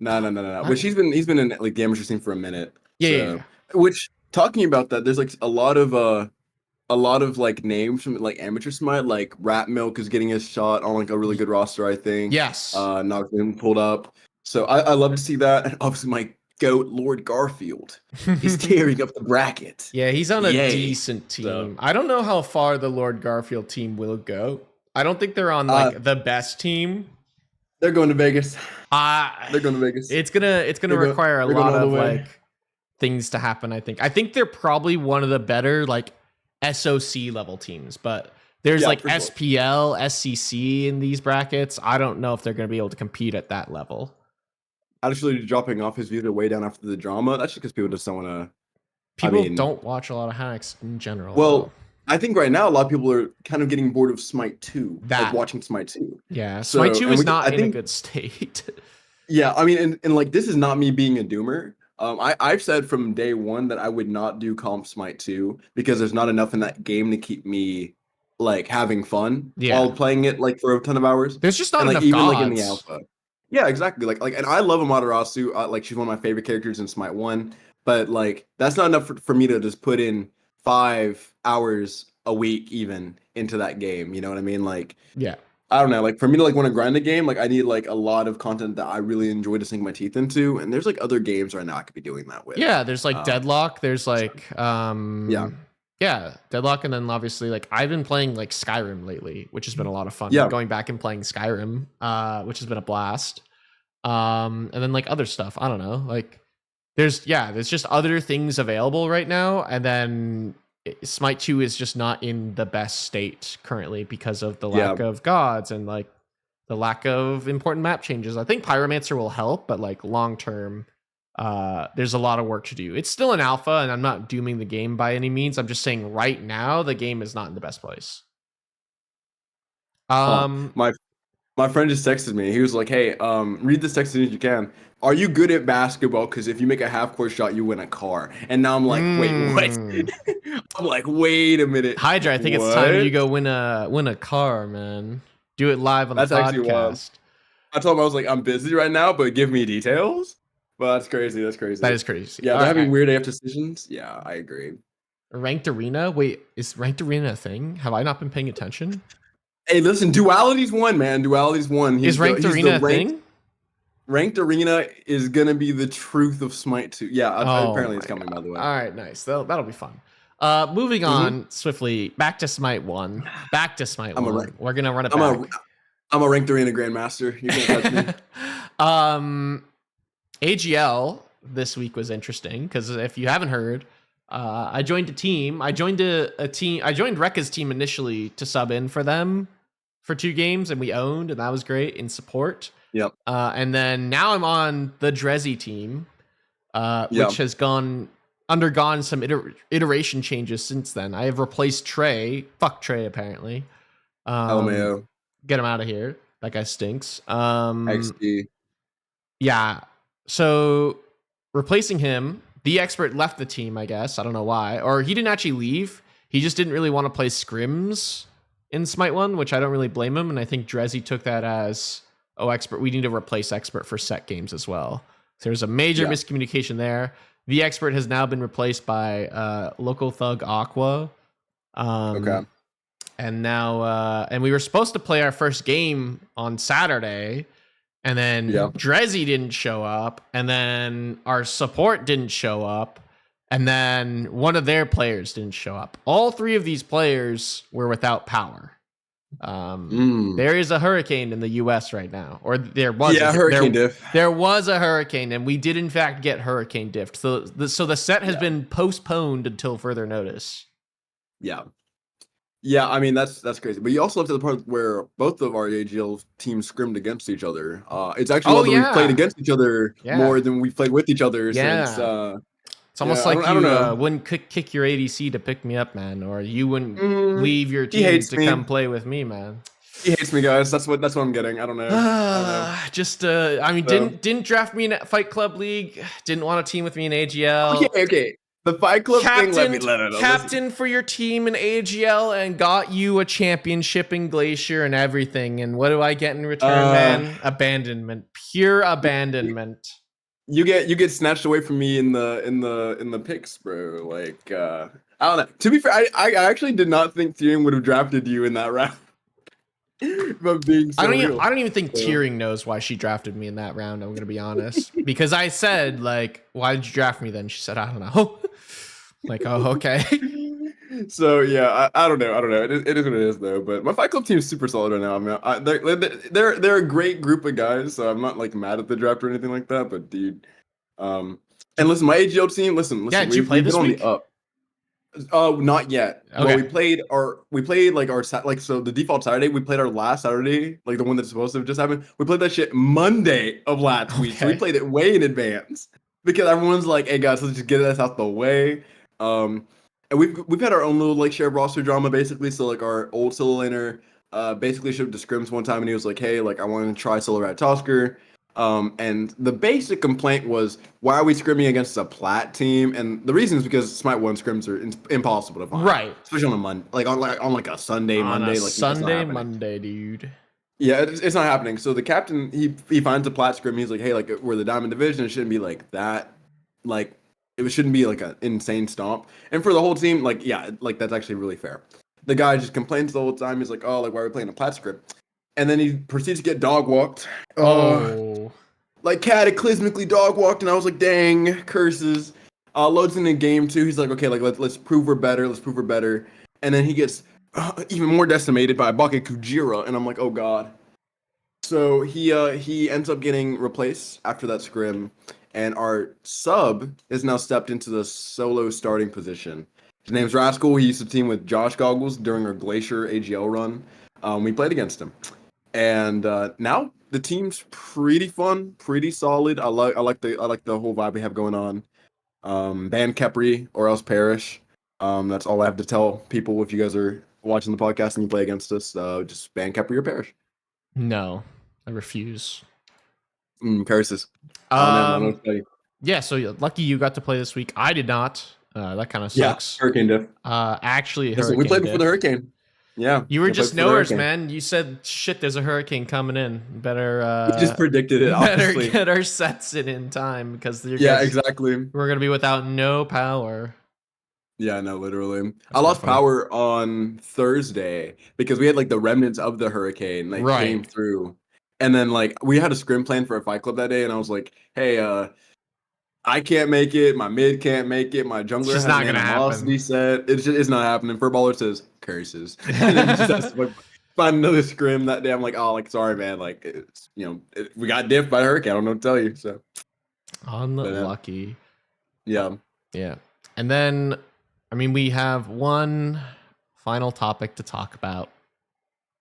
No. But he's been in like the amateur scene for a minute. Yeah. Which talking about that, there's like a lot of like names from like amateur Smite, like Rat Milk is getting his shot on like a really good roster, I think. Yes. Nog been pulled up. So I love to see that. And obviously my GOAT, Lord Garfield. He's tearing up the bracket. Yeah, he's on a Yay. decent team. So- I don't know how far the Lord Garfield team will go. I don't think they're on like the best team. They're going to Vegas. They're going to Vegas. It's gonna require a they're going lot all of the way. like things to happen. I think they're probably one of the better like SOC level teams, but there's Yeah, like for sure. SPL, SCC in these brackets. I don't know if they're gonna be able to compete at that level. Actually dropping off his view way down after the drama. That's just because people just don't want to. People don't watch a lot of hacks in general. Well, though. I think right now a lot of people are kind of getting bored of Smite 2. That. Like watching Smite 2. Yeah, So- Smite 2 and is we- not I in a think- good state. Yeah, I mean, and like this is not me being a doomer. I've said from day one that I would not do Comp Smite 2 because there's not enough in that game to keep me like having fun while playing it like for a ton of hours. There's just not And like enough even gods. like in the alpha. Yeah, exactly. Like, and I love Amaterasu. Like, she's one of my favorite characters in Smite 1. But like, that's not enough for me to just put in 5 hours a week even into that game. You know what I mean? Like, Yeah. I don't know. Like, for me to like want to grind a game, like I need like a lot of content that I really enjoy to sink my teeth into. And there's like other games right now I could be doing that with. Yeah, there's like Deadlock. There's like yeah, Deadlock, and then obviously like I've been playing like Skyrim lately, which has been a lot of fun. Yeah. Going back and playing Skyrim, which has been a blast. And then like other stuff. I don't know. Like there's just other things available right now, and then Smite 2 is just not in the best state currently because of the lack of gods and like the lack of important map changes. I think Pyromancer will help, but like long term, there's a lot of work to do. It's still an alpha, and I'm not dooming the game by any means. I'm just saying right now the game is not in the best place. My friend just texted me. He was like, "Hey, read this text as soon as you can. Are you good at basketball? Because if you make a half-court shot, you win a car." And now I'm like, "Wait, what?" I'm like, "Wait a minute, Hydra, I think it's time you go win a car, man. Do it live on That's the actually wild. podcast. I told him I was like, "I'm busy right now, but give me details." But that's crazy. That's crazy. That is crazy. Yeah, All they're having right. weird AF decisions. Yeah, I agree. Ranked Arena? Wait, is Ranked Arena a thing? Have I not been paying attention? Hey, listen, Duality's one, man. Duality's one. Is Ranked Arena a thing? Ranked Arena is gonna be the truth of Smite 2. Yeah, apparently it's my coming, by the way. All right, nice. That'll be fun. Moving on swiftly back to Smite 1. Back to Smite 1. We're gonna run it back. I'm a Ranked Arena Grandmaster. You can't touch me. AGL this week was interesting because if you haven't heard, I joined a team. I joined a team. I joined Rekka's team initially to sub in for them for 2 games, and we owned, and that was great in support. Yep. And then now I'm on the Drezzy team, which has undergone some iteration changes since then. I have replaced Trey. Fuck Trey, apparently. LMAO. Get him out of here. That guy stinks. XD. Yeah. So replacing him, the expert left the team, I guess. I don't know why. Or he didn't actually leave. He just didn't really want to play scrims in Smite 1, which I don't really blame him. And I think Drezzy took that as, oh, expert, we need to replace expert for set games as well. So there's a major miscommunication there. The expert has now been replaced by local thug Aqua. Okay. And now, and we were supposed to play our first game on Saturday, and then Drezzy didn't show up, and then our support didn't show up, And then one of their players didn't show up. All three of these players were without power. There is a hurricane in the U.S. right now, or there was. Hurricane diff. There was a hurricane, and we did in fact get hurricane diffed. So the set has been postponed until further notice. Yeah, I mean that's crazy. But you also up to the part where both of our AGL teams scrimmed against each other. It's actually we've played against each other more than we've played with each other since. It's almost like you wouldn't kick your ADC to pick me up, man, or you wouldn't leave your team to come play with me, man. He hates me, guys. That's what I'm getting. I don't know. I mean, didn't draft me in Fight Club League. Didn't want to team with me in AGL. Okay. The Fight Club thing, captain for your team in AGL, and got you a championship in Glacier and everything. And what do I get in return, man? Abandonment, pure abandonment. You get snatched away from me in the picks, bro. Like I don't know. To be fair, I actually did not think Tyrion would have drafted you in that round. But being so I don't even think Tyrion knows why she drafted me in that round. I'm gonna be honest, because I said like, "Why did you draft me?" Then she said, "I don't know." Like, oh, okay. So yeah, I don't know. It is what it is though. But my Fight Club team is super solid right now. I mean, they're a great group of guys. So I'm not like mad at the draft or anything like that. But dude, and listen, my AGL team. Listen. Yeah, did you play this week? Not yet. Okay. Well, we played so the default Saturday, we played our last Saturday, like the one that's supposed to have just happened. We played that shit Monday of last week. So we played it way in advance because everyone's like, hey guys, let's just get this out the way. And we've had our own little like shared roster drama basically. So like our old solo laner basically showed up to scrims one time and he was like, hey, like I wanted to try solo rat Tosker. And the basic complaint was, why are we scrimming against a plat team? And the reason is because Smite 1 scrims are impossible to find. Right. Especially on a Monday, on a Sunday, Monday. Monday, dude. Yeah, it's not happening. So the captain, he finds a plat scrim. He's like, hey, like we're the Diamond Division. It shouldn't be like that. Like it shouldn't be like an insane stomp. And for the whole team, like, yeah, like that's actually really fair. The guy just complains the whole time. He's like, oh, like why are we playing a plat script? And then he proceeds to get dog walked. Like cataclysmically dog walked, and I was like, dang, curses. Loads into game 2. He's like, okay, like let's prove we're better. And then he gets even more decimated by Bake Kujira, and I'm like, oh god. So he ends up getting replaced after that scrim, and our sub is now stepped into the solo starting position. His name's Rascal. He used to team with Josh Goggles during our Glacier AGL run. We played against him. And now the team's pretty fun, pretty solid. I like the whole vibe we have going on. Ban Kepri or else perish. That's all I have to tell people. If you guys are watching the podcast and you play against us, just ban Kepri or perish. No, I refuse. Curses. Yeah, so lucky you got to play this week. I did not. That kind of sucks. Yeah, hurricane diff. Actually, we played before the hurricane. Yeah, you were just knowers, man. You said, "Shit, there's a hurricane coming in. Better." We just predicted it. Better honestly. get our sets in time because exactly. We're gonna be without no power. Yeah, no, literally. I lost power on Thursday because we had like the remnants of the hurricane came through, and then like we had a scrim plan for a Fight Club that day, and I was like, "Hey, I can't make it. My mid can't make it. My jungler has an animosity set. It's not happening." Furballer says curses. And then just has to, like, find another scrim that day. I'm like, oh, like sorry, man. Like it's we got diffed by the hurricane. I don't know what to tell you. So unlucky. Yeah. And then, I mean, we have one final topic to talk about.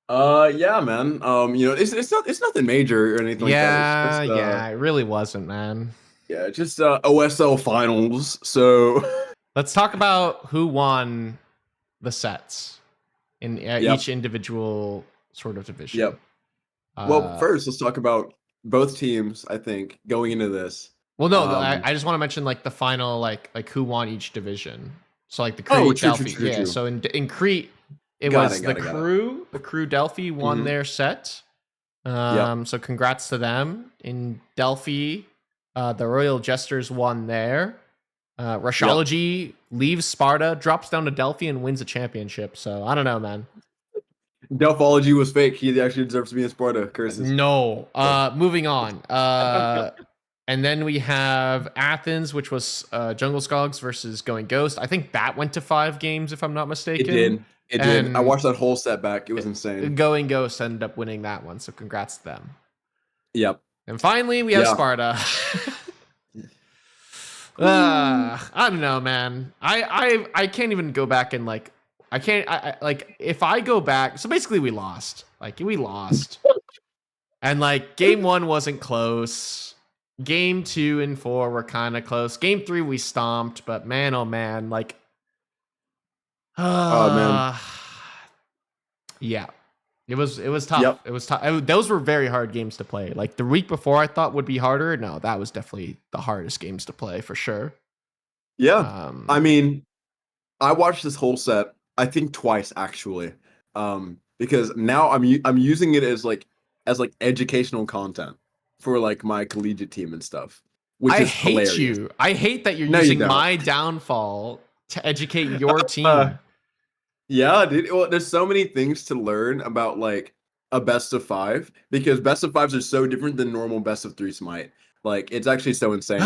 Yeah, man. It's nothing major or anything like that. Yeah, it really wasn't, man. Yeah, just OSL Finals. So let's talk about who won the sets in each individual sort of division. Yep. Well, first, let's talk about both teams, I think, going into this. Well, no, I just want to mention like the final, like who won each division. So like the Crete Delphi. True. So in Crete, it was the crew Delphi won their set. So congrats to them. In Delphi, the Royal Jesters won there. Rashology leaves Sparta, drops down to Delphi, and wins a championship. So I don't know, man. Delphology was fake. He actually deserves to be in Sparta. Curses. No. Moving on. And then we have Athens, which was Jungle Skogs versus Going Ghost. I think that went to 5 games, if I'm not mistaken. It did. It did. I And watched that whole set back. It was insane. Going Ghost ended up winning that one, so congrats to them. Yep. And finally, we have Sparta. I don't know, man. I can't even go back and like I can't like if I go back. So basically, we lost. Like we lost, and like game 1 wasn't close. Game 2 and 4 were kind of close. Game 3 we stomped, but man, oh man, like, oh man, yeah, it was tough. Yep. It was tough. Those were very hard games to play. Like the week before, I thought would be harder. No, that was definitely the hardest games to play for sure. Yeah, I mean, I watched this whole set. I think twice actually, because now I'm using it as like educational content for like my collegiate team and stuff. Which is hilarious. You. I hate that you're using my downfall to educate your team. Yeah, dude. Well, there's so many things to learn about like a best of 5 because best of 5s are so different than normal best of 3 Smite. Like it's actually so insane.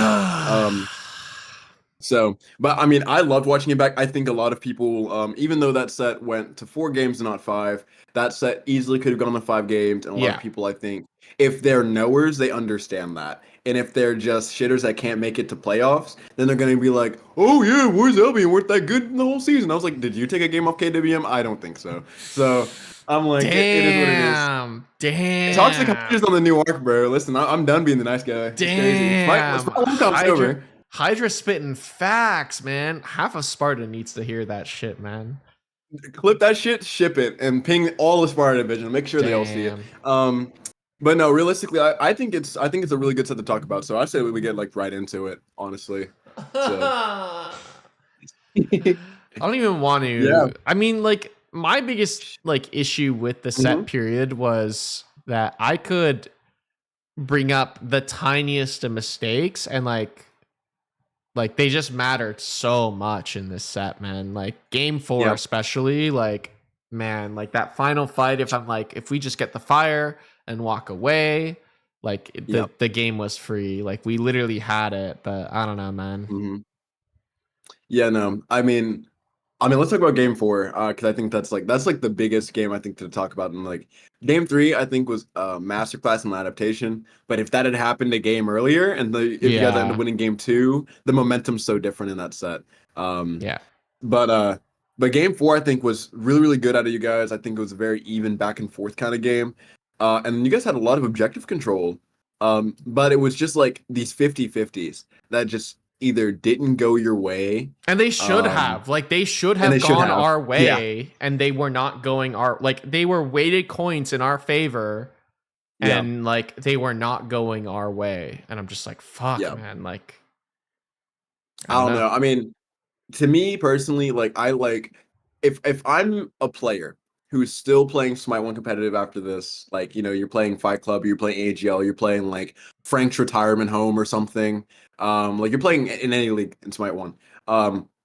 So, but I mean, I loved watching it back. I think a lot of people, even though that set went to 4 games and not 5, that set easily could have gone to 5 games. And a lot of people, I think, if they're knowers, they understand that. And if they're just shitters that can't make it to playoffs, then they're going to be like, oh yeah, where's Albion? Weren't that good in the whole season? I was like, did you take a game off KWM? I don't think so. So I'm like, it is what it is. Damn. Toxic Hydra's on the new arc, bro. Listen, I'm done being the nice guy. Damn. It's over. Hydra spitting facts, man. Half of Sparta needs to hear that shit, man. Clip that shit, ship it, and ping all the Sparta division. Make sure they all see it. But no, realistically, I think it's a really good set to talk about. So I say we get like right into it, honestly. So. I don't even want to. Yeah. I mean, like my biggest like issue with the set period was that I could bring up the tiniest of mistakes and like they just mattered so much in this set, man. Like game 4 especially, like man, like that final fight, if we just get the fire and walk away, like the game was free. Like we literally had it, but I don't know, man. Yeah, no. I mean, let's talk about game 4 because I think that's like the biggest game I think to talk about. And like game 3, I think was a masterclass in adaptation. But if that had happened a game earlier, and if you guys ended up winning game 2, the momentum's so different in that set. But game 4 I think was really, really good out of you guys. I think it was a very even back and forth kind of game. And you guys had a lot of objective control. But it was just like these 50-50s that just either didn't go your way, and they should have they should have gone our way, and they were not going they were weighted coins in our favor, and like they were not going our way, and I'm just like, fuck, man, like I don't know. I mean, to me personally, like I like if I'm a player who's still playing Smite 1 competitive after this, like, you know, you're playing Fight Club, you're playing AGL, you're playing like Frank's retirement home or something. Like you're playing in any league in Smite 1.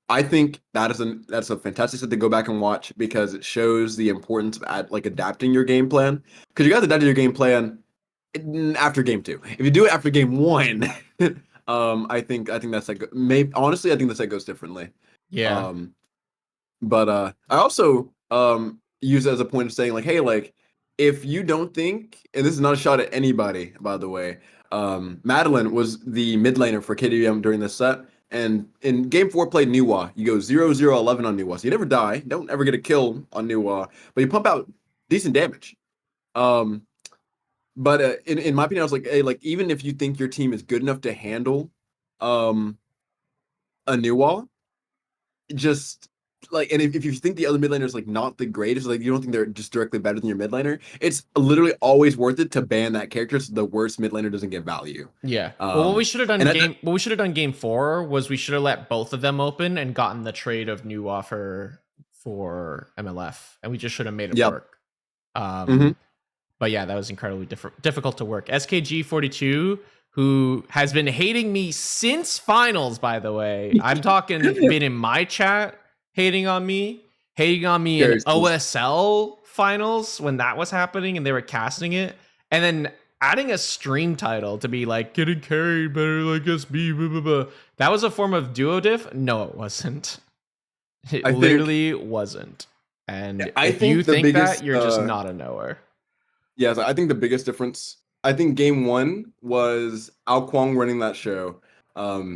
I think that's a fantastic set to go back and watch because it shows the importance of adapting your game plan. Because you guys adapted your game plan after game 2. If you do it after game 1, I think that's like honestly I think the set goes differently. Yeah. But I also use it as a point of saying like, hey, like if you don't think, and this is not a shot at anybody, by the way, Madeline was the mid laner for KWM during this set, and in game 4 played Nuwa. You go 0-0-11 on Nuwa, so you never die, don't ever get a kill on Nuwa, but you pump out decent damage. But in my opinion, I was like, hey, like even if you think your team is good enough to handle a Nuwa, just like, and if you think the other mid laner is like not the greatest, like you don't think they're just directly better than your mid laner, it's literally always worth it to ban that character so the worst mid laner doesn't get value. Yeah. Well, what we should have done game 4 was we should have let both of them open and gotten the trade of new offer for MLF, and we just should have made it work. But yeah, that was incredibly difficult to work. SKG42, who has been hating me since finals, by the way. I'm talking been in my chat hating on me in OSL finals when that was happening and they were casting it. And then adding a stream title to be like getting carried better like SB, blah, blah, blah. That was a form of duo diff? No, it wasn't. It literally wasn't. And I if think you the think biggest, that, you're just not a knower. Yeah, so I think the biggest difference, I think game 1 was Ao Kwong running that show.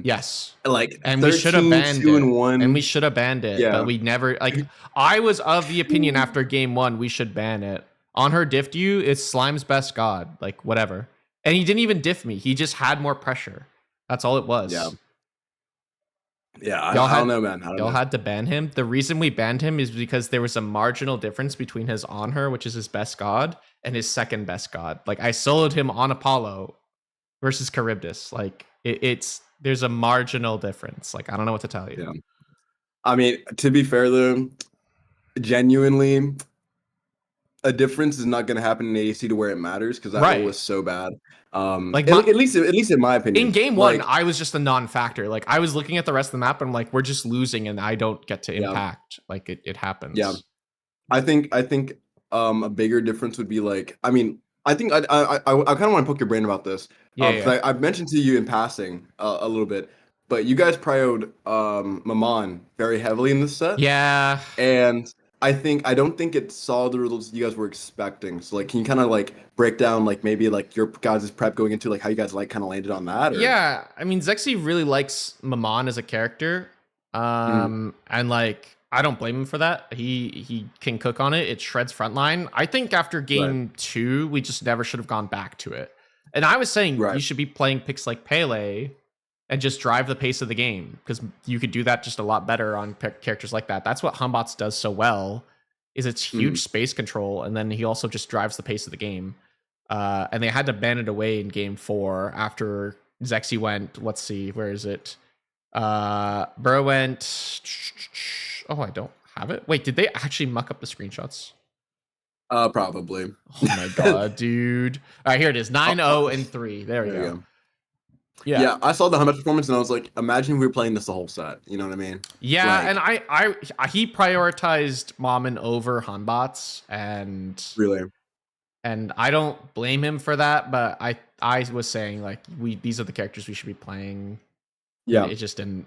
Yes. Like And we should have 13, banned 2 it. and 1. And we should have banned it, Yeah. but we never I was of the opinion after game 1 we should ban it. On her diffed you, it's Slime's best god, like whatever. And he didn't even diff me. He just had more pressure. That's all it was. Yeah, I don't know, man. Y'all had to ban him. The reason we banned him is because there was a marginal difference between his on her, which is his best god, and his second best god. Like I soloed him on Apollo versus Charybdis. Like there's a marginal difference. Like I don't know what to tell you. Yeah. I mean, to be fair though, genuinely, a difference is not going to happen in ADC to where it matters because that Right. was so bad. Like at least in my opinion. In game 1, like, I was just a non-factor. Like I was looking at the rest of the map and I'm like, we're just losing and I don't get to impact. Like it happens. Yeah. I think a bigger difference would be like, I mean, I think I kind of want to poke your brain about this. Yeah. I've mentioned to you in passing a little bit, but you guys prioed Maman very heavily in this set. Yeah. And I don't think it saw the results you guys were expecting. So like, can you kind of like break down like maybe like your guys' prep going into like how you guys like kind of landed on that? Or? Yeah. I mean, Zexy really likes Maman as a character. And like, I don't blame him for that. He can cook on it. It shreds frontline. I think after game 2, we just never should have gone back to it. And I was saying you should be playing picks like Pele and just drive the pace of the game because you could do that just a lot better on characters like that. That's what Humbots does so well, is it's huge space control, and then he also just drives the pace of the game. And they had to ban it away in game 4 after Zexy went, let's see, where is it? Burrow went, oh, I don't have it. Wait, did they actually muck up the screenshots? Probably. Oh my god, dude. All right, here it is. 9-0 and 3. There we go. Yeah, I saw the Humbots performance and I was like, imagine if we were playing this the whole set. You know what I mean? Yeah, like, and he prioritized Momon over Humbots, and and I don't blame him for that, but I was saying like these are the characters we should be playing. Yeah, it just didn't.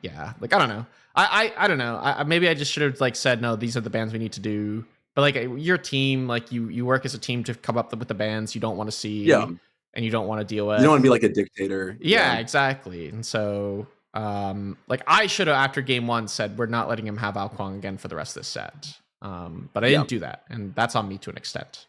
Yeah, like I don't know. I don't know. Maybe I just should have like said no. These are the bands we need to do. But like your team, like you work as a team to come up with the bands you don't want to see. Yeah. And you don't want to deal with. You don't want to be like a dictator. Yeah, exactly. And so, like I should have after game 1 said we're not letting him have Ao Kwong again for the rest of this set. But I didn't do that, and that's on me to an extent.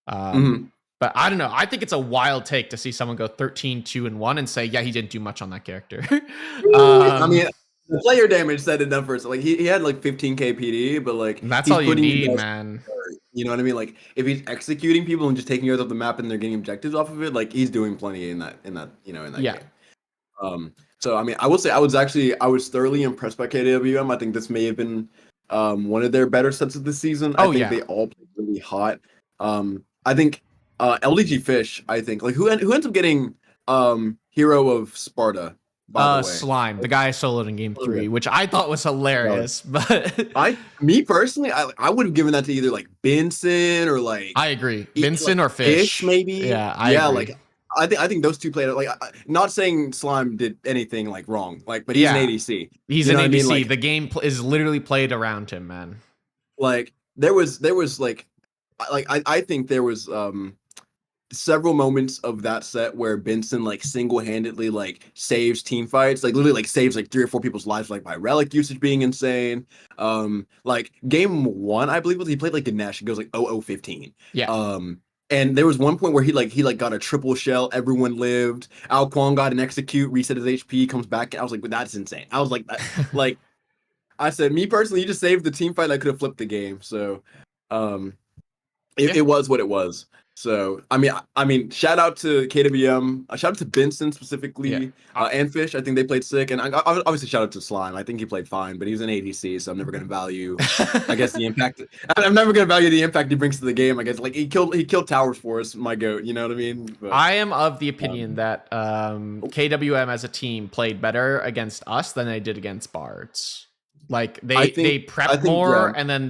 But I don't know. I think it's a wild take to see someone go 13, 2, and 1 and say, yeah, he didn't do much on that character. I mean, the player damage said enough for us. Like he had like 15k PD, but like that's all you need, man. You know what I mean? Like if he's executing people and just taking yours off the map and they're getting objectives off of it, like he's doing plenty in that game. So I mean, I will say I was thoroughly impressed by KWM. I think this may have been one of their better sets of the season. I think they all played really hot. I think LDG Fish, I think, like who ends up getting Hero of Sparta? By the way. Slime, the guy soloed in game 3, which I thought was hilarious. But me personally, I would have given that to either like Benson or like I agree, Benson or Fish, maybe. Yeah, I agree. Like I think those two played like. Not saying Slime did anything like wrong, like, but he's an ADC. He's an ADC. I mean? Like, the game is literally played around him, man. Like there was like I think there was several moments of that set where Benson like single-handedly like saves team fights, like literally like saves like 3 or 4 people's lives, like by relic usage being insane. Like game 1, I believe he played like Ganesh. It goes like 0-0-15. Yeah. And there was one point where he got a triple shell, everyone lived. Ao Kwong got an execute, reset his HP, comes back. I was like, but that's insane. I was like, like I said, me personally, you just saved the team fight. I could have flipped the game. So it was what it was. So I mean, shout out to KWM, shout out to Benson specifically, and Fish. I think they played sick, and obviously shout out to Slime. I think he played fine, but he was an ADC, so I'm never gonna value, I guess, the impact. I'm never gonna value the impact he brings to the game. I guess like he killed towers for us, my goat. You know what I mean? But, I am of the opinion that KWM as a team played better against us than they did against Bards. Like they prepped more, and then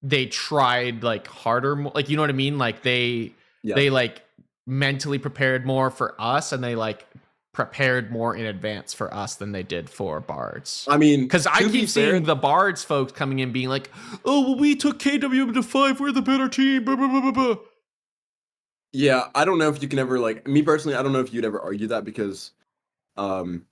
they tried like harder, like you know what I mean, like they like mentally prepared more for us, and they like prepared more in advance for us than they did for Bards. I mean, Because I to be keep fair, seeing the Bards folks coming in being like, oh, well, we took KWM to 5, we're the better team, blah, blah, blah, blah, blah. yeah, I don't know if you can ever like me personally. I don't know if you'd ever argue that because, I mean,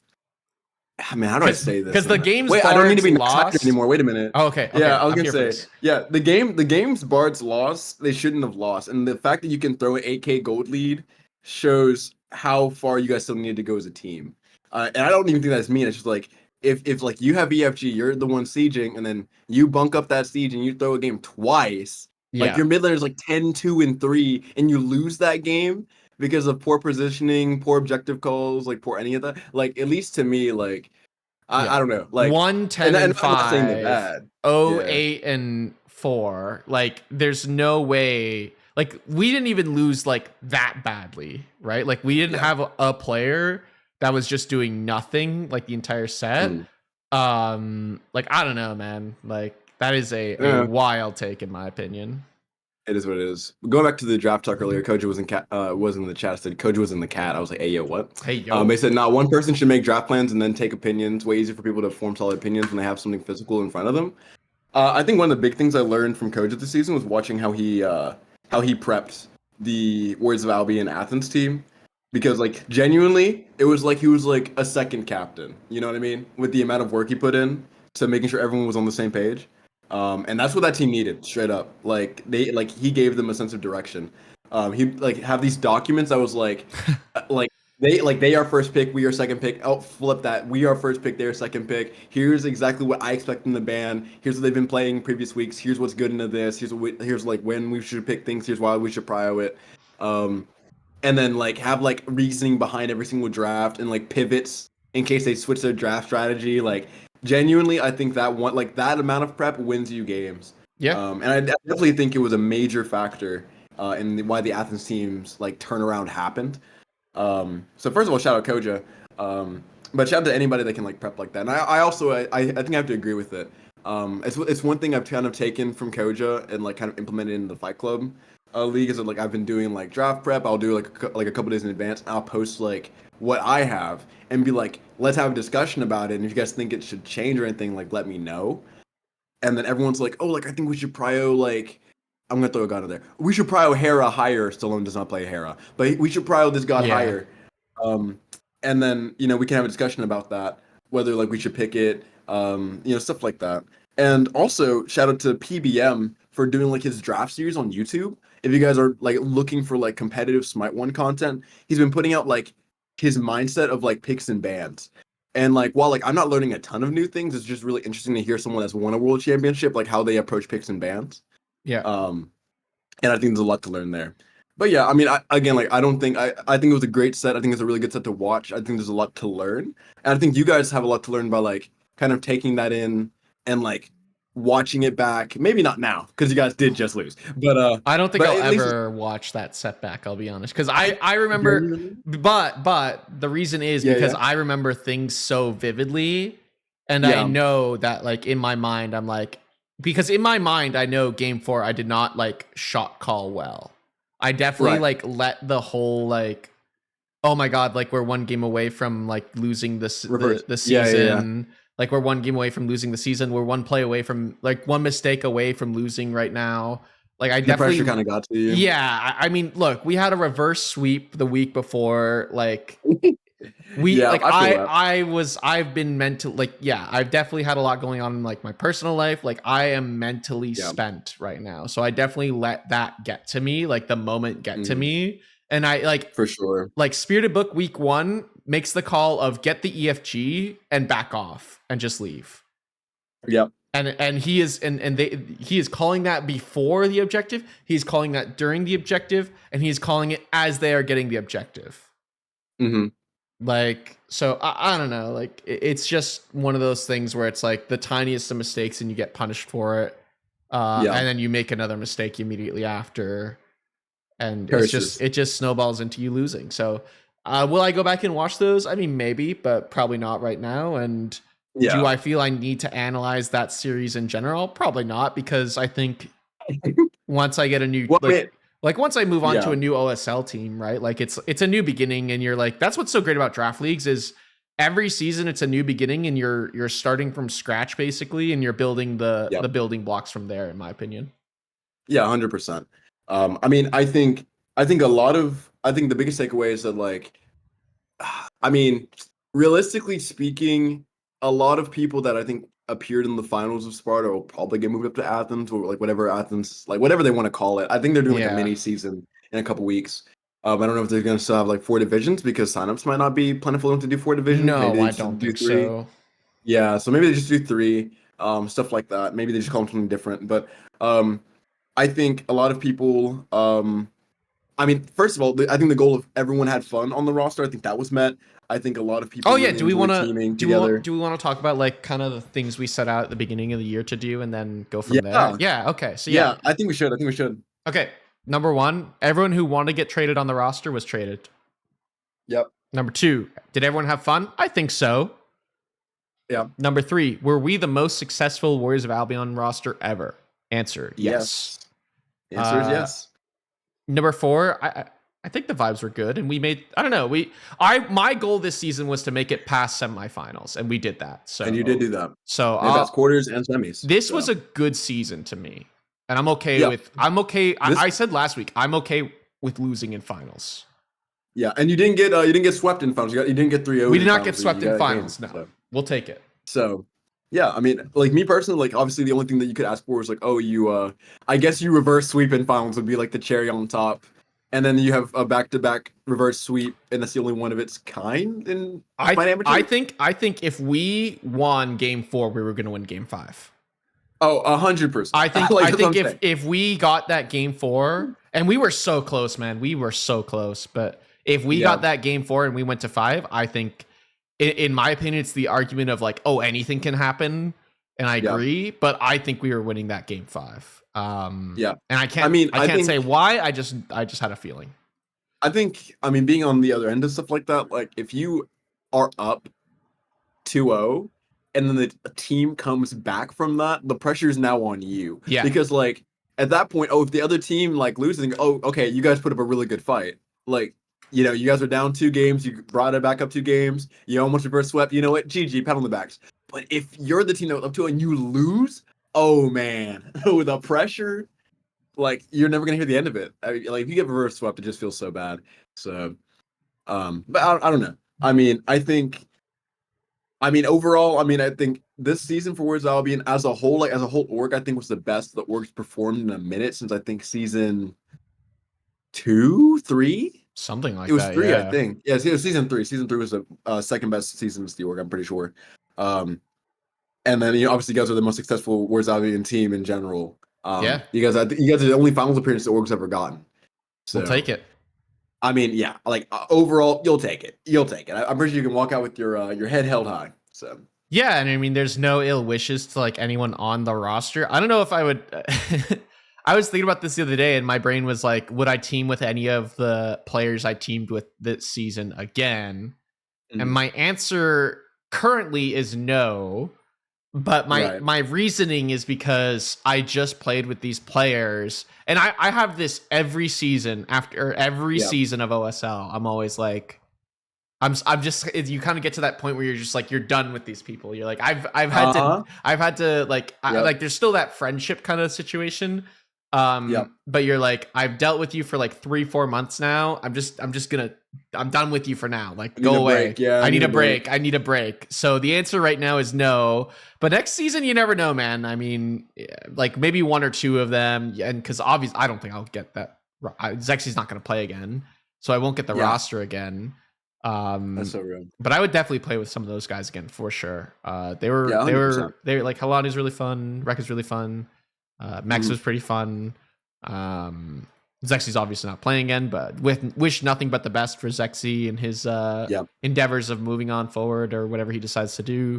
how do I say this? Because the game's Wait, I don't need to be Bards lost lost anymore. Wait a minute. Oh, okay. Yeah, I was I'm gonna here for say, this. yeah, the game's Bards lost. They shouldn't have lost, and the fact that you can throw an 8K gold lead shows how far you guys still need to go as a team. And I don't even think that's mean. It's just like if like you have EFG, you're the one sieging, and then you bunk up that siege and you throw a game twice. Like Yeah. your mid laner's like 10, 2, and 3, and you lose that game because of poor positioning, poor objective calls, like poor any of that. Like at least to me, like Yeah. I don't know, like 1, 10, and I'm not saying they're 5. bad. 0, Yeah. 8, and 4. Like, there's no way. Like, we didn't even lose like that badly, right? Like, we didn't have a player that was just doing nothing like the entire set. Like, I don't know, man. Like, that is a wild take in my opinion. It is what it is. Going back to the draft talk earlier, Koji was in the chat. Said Koji was in the cat. I was like, hey yo, what? Hey yo. They said, one person should make draft plans and then take opinions. Way easier for people to form solid opinions when they have something physical in front of them. I think one of the big things I learned from Koji this season was watching how he prepped the Words of Albion Athens team, because like genuinely, it was like he was like a second captain. You know what I mean? With the amount of work he put in to making sure everyone was on the same page. And that's what that team needed, straight up. Like he gave them a sense of direction. He like have these documents that was like, they are first pick, we are second pick. Oh, flip that. We are first pick, they're second pick. Here's exactly what I expect in the ban. Here's what they've been playing previous weeks. Here's what's good into this. Here's like when we should pick things. Here's why we should prio it. And then like have like reasoning behind every single draft and like pivots in case they switch their draft strategy. Like genuinely, I think that that amount of prep wins you games. Yeah. And I definitely think it was a major factor in why the Athens team's like turnaround happened. So first of all, shout out Koja. But shout out to anybody that can like prep like that. And I also I think I have to agree with it. It's one thing I've kind of taken from Koja and like kind of implemented in the Fight Club league is that like I've been doing like draft prep. I'll do like a couple days in advance. And I'll post like what I have and be like, let's have a discussion about it. And if you guys think it should change or anything, like let me know. And then everyone's like, oh, like I think we should prio like I'm gonna throw a god in there. We should prio Hera higher. Stallone does not play Hera, but we should prio this god higher. And then we can have a discussion about that, whether like we should pick it, stuff like that. And also shout out to PBM for doing like his draft series on YouTube. If you guys are like looking for like competitive Smite 1 content, he's been putting out like his mindset of like picks and bans. And like while like I'm not learning a ton of new things, it's just really interesting to hear someone that's won a world championship, like how they approach picks and bans. Yeah. And I think there's a lot to learn there. But yeah, I mean, I think it was a great set. I think it's a really good set to watch. I think there's a lot to learn. And I think you guys have a lot to learn by like kind of taking that in and like watching it back. Maybe not now because you guys did just lose. But I don't think I'll ever watch that setback, I'll be honest. Because I remember but the reason is because I remember things so vividly. And I know that like in my mind, I'm like, because in my mind, I know game 4, I did not like shot call well. I definitely like let the whole like, oh my God, like we're one game away from like losing the season. Like we're one game away from losing the season. We're one play away from like one mistake away from losing right now. Like I definitely pressure kind of got to you. Yeah. I mean, look, we had a reverse sweep the week before. Like I've been mental like, I've definitely had a lot going on in like my personal life. Like I am mentally spent right now. So I definitely let that get to me, like the moment get to me. And I like for sure, like Spirited Book week 1 makes the call of get the EFG and back off and just leave. Yep. And he is he is calling that before the objective. He's calling that during the objective, and he's calling it as they are getting the objective. Like, so I don't know. Like it's just one of those things where it's like the tiniest of mistakes and you get punished for it. And then you make another mistake immediately after. And it just snowballs into you losing. So will I go back and watch those? I mean, maybe, but probably not right now. And do I feel I need to analyze that series in general? Probably not, because I think once I get a new Like once I move on to Yeah. a new OSL team, right? Like it's a new beginning, and you're like, that's what's so great about draft leagues is every season it's a new beginning, and you're starting from scratch basically, and you're building the building blocks from there, in my opinion. Yeah, 100%. I mean, I think the biggest takeaway is that like, I mean, realistically speaking, a lot of people that I think appeared in the finals of Sparta will probably get moved up to Athens or like whatever Athens, like whatever they want to call it. I think they're doing like a Yeah. mini season in a couple weeks. I don't know if they're going to still have like 4 divisions because signups might not be plentiful enough to do 4 divisions. No, Maybe they I just don't do think 3. so. Yeah, so maybe they just do 3, stuff like that. Maybe they just call them something different. But I think a lot of people, I mean, first of all, I think the goal of everyone had fun on the roster. I think that was met. I think a lot of people. Oh yeah, really do we enjoyed want teaming to together? do we want to talk about like kind of the things we set out at the beginning of the year to do, and then go from Yeah. there? Yeah. Okay. So Yeah, I think we should. I think we should. Okay. Number 1, everyone who wanted to get traded on the roster was traded. Yep. Number 2, did everyone have fun? I think so. Yeah. Number 3, were we the most successful Warriors of Albion roster ever? Answer: yes. Answer is yes. Number 4, I think the vibes were good, and we made. I don't know. My goal this season was to make it past semifinals, and we did that. So And you did do that. So That's quarters and semis. this was a good season to me, and I'm okay Yeah. with. I'm okay. This- I said last week I'm okay with losing in finals. Yeah, and you didn't get swept in finals. You didn't get 3-0. We in did not get finals. swept You in got finals. games, No, we'll take it. So, yeah, I mean, like me personally, like obviously the only thing that you could ask for was like, oh, you, I guess you reverse sweep in finals would be like the cherry on top, and then you have a back-to-back reverse sweep, and that's the only one of its kind in I think if we won Game 4, we were going to win Game 5. Oh, 100%. I think Like, I that's think what I'm saying. if we got that Game 4, and we were so close, man, we were so close. But if we got that Game 4 and we went to 5, I think, in my opinion, it's the argument of like, oh, anything can happen, and I agree. But I think we were winning that Game 5. And I can't. I can't say why. I just had a feeling. I think, being on the other end of stuff like that, like if you are up 2-0 and then the team comes back from that, the pressure is now on you. Yeah. Because like at that point, if the other team like loses, oh, okay, you guys put up a really good fight. Like, you know, you guys are down 2 games, you brought it back up 2 games, you almost reverse swept. You know what? GG, pat on the backs. But if you're the team that was up 2 and you lose, oh man, with the pressure, like you're never gonna hear the end of it. Like if you get reverse swept, it just feels so bad. So, but I don't know. Overall, I think this season for Warriors Albion as a whole, org, I think was the best the org's performed in a minute since I think season 2, 3. Something like that. It was 3, yeah. I think. Yeah, it was season 3. Season 3 was the second best season of the org, I'm pretty sure. And then obviously you guys are the most successful Warriors Albion team in general. You guys are the only finals appearance the org's ever gotten. So, We'll take it. Overall, you'll take it. You'll take it. I'm pretty sure you can walk out with your head held high. So Yeah, and there's no ill wishes to like anyone on the roster. I don't know if I would. I was thinking about this the other day, and my brain was like, would I team with any of the players I teamed with this season again? Mhm. And my answer currently is no. But my reasoning is because I just played with these players, and I have this every season after every season of OSL. I'm always like, I'm just, you kind of get to that point where you're just like, you're done with these people. You're like, I've had to like, like there's still that friendship kind of situation. But you're like, I've dealt with you for like 3-4 months now. I'm done with you for now. Like, go away. I need a break. I need a break. So the answer right now is no. But next season, you never know, man. Like maybe 1 or 2 of them. And because obviously, I don't think I'll get that. Zexy's not going to play again, so I won't get the roster again. That's so real. But I would definitely play with some of those guys again for sure. They were like Halani's really fun. Rek is really fun. Max was pretty fun. Zexy's obviously not playing again, but wish nothing but the best for Zexy and his endeavors of moving on forward or whatever he decides to do.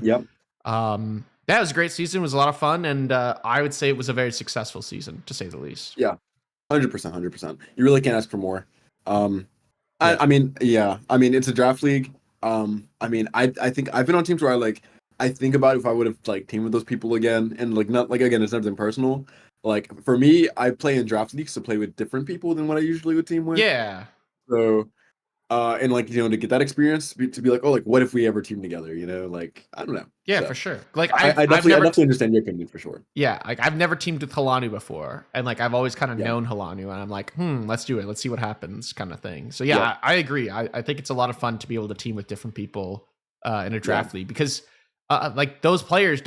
That was a great season. It was a lot of fun, and I would say it was a very successful season, to say the least. 100%. You really can't ask for more. It's a draft league. I think I've been on teams where I think about if I would have like teamed with those people again, and like not like again, it's never been personal. like for me, I play in draft leagues to play with different people than what I usually would team with. Yeah. So, and like to get that experience to be like, oh, like what if we ever team together? Like I don't know. Yeah, So, for sure. Like I I've definitely never understand your opinion for sure. Yeah, like I've never teamed with Halanu before, and like I've always kind of Yeah. known Halanu, and I'm like, let's do it, let's see what happens, kind of thing. So yeah, Yeah. I agree. I think it's a lot of fun to be able to team with different people in a draft league because like those players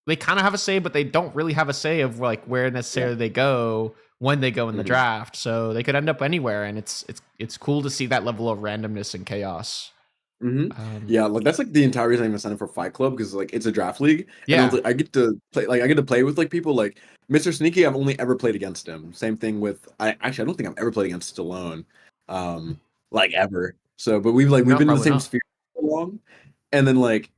they kind of have a say, but they don't really have a say of like where necessarily they go when they go in the draft. So they could end up anywhere, and it's cool to see that level of randomness and chaos. Yeah, like that's like the entire reason I even signed up for Fight Club because like it's a draft league. Yeah. And I get to play with like people like Mr. Sneaky. I've only ever played against him. Same thing with I don't think I've ever played against Stallone, like ever. So, but we've been in the same sphere for so long, and then like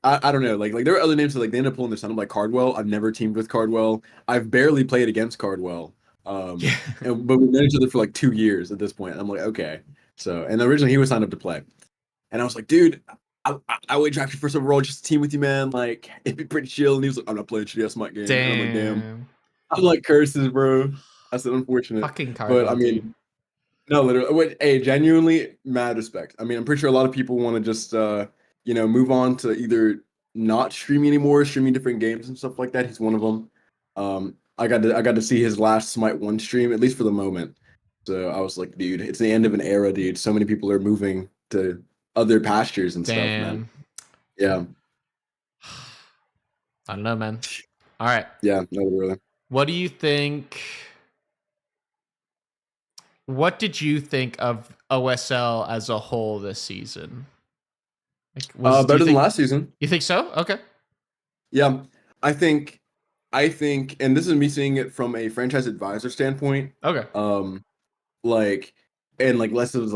I don't know, like there are other names that like they end up pulling their son up like Cardwell. I've never teamed with Cardwell. I've barely played against Cardwell. But we known each other for like 2 years at this point. I'm like okay. So and originally he was signed up to play. And I was like, dude, I would draft you first overall just to team with you, man. Like, it'd be pretty chill. And he was like, I'm not playing shitty ass Smite game. And I'm like, damn. I'm like, curses, bro. I said, unfortunate. Fucking card. But I mean, no, literally. Hey, genuinely, mad respect. I mean, I'm pretty sure a lot of people want to just, move on to either not streaming anymore, streaming different games and stuff like that. He's one of them. I got to see his last Smite 1 stream, at least for the moment. So I was like, dude, it's the end of an era, dude. So many people are moving to other pastures and stuff, man. Yeah. I don't know, man. All right. Yeah, no, really. What do you think? What did you think of OSL as a whole this season? Like, better than last season. You think so? Okay. Yeah, I think, and this is me seeing it from a franchise advisor standpoint. Okay. Less as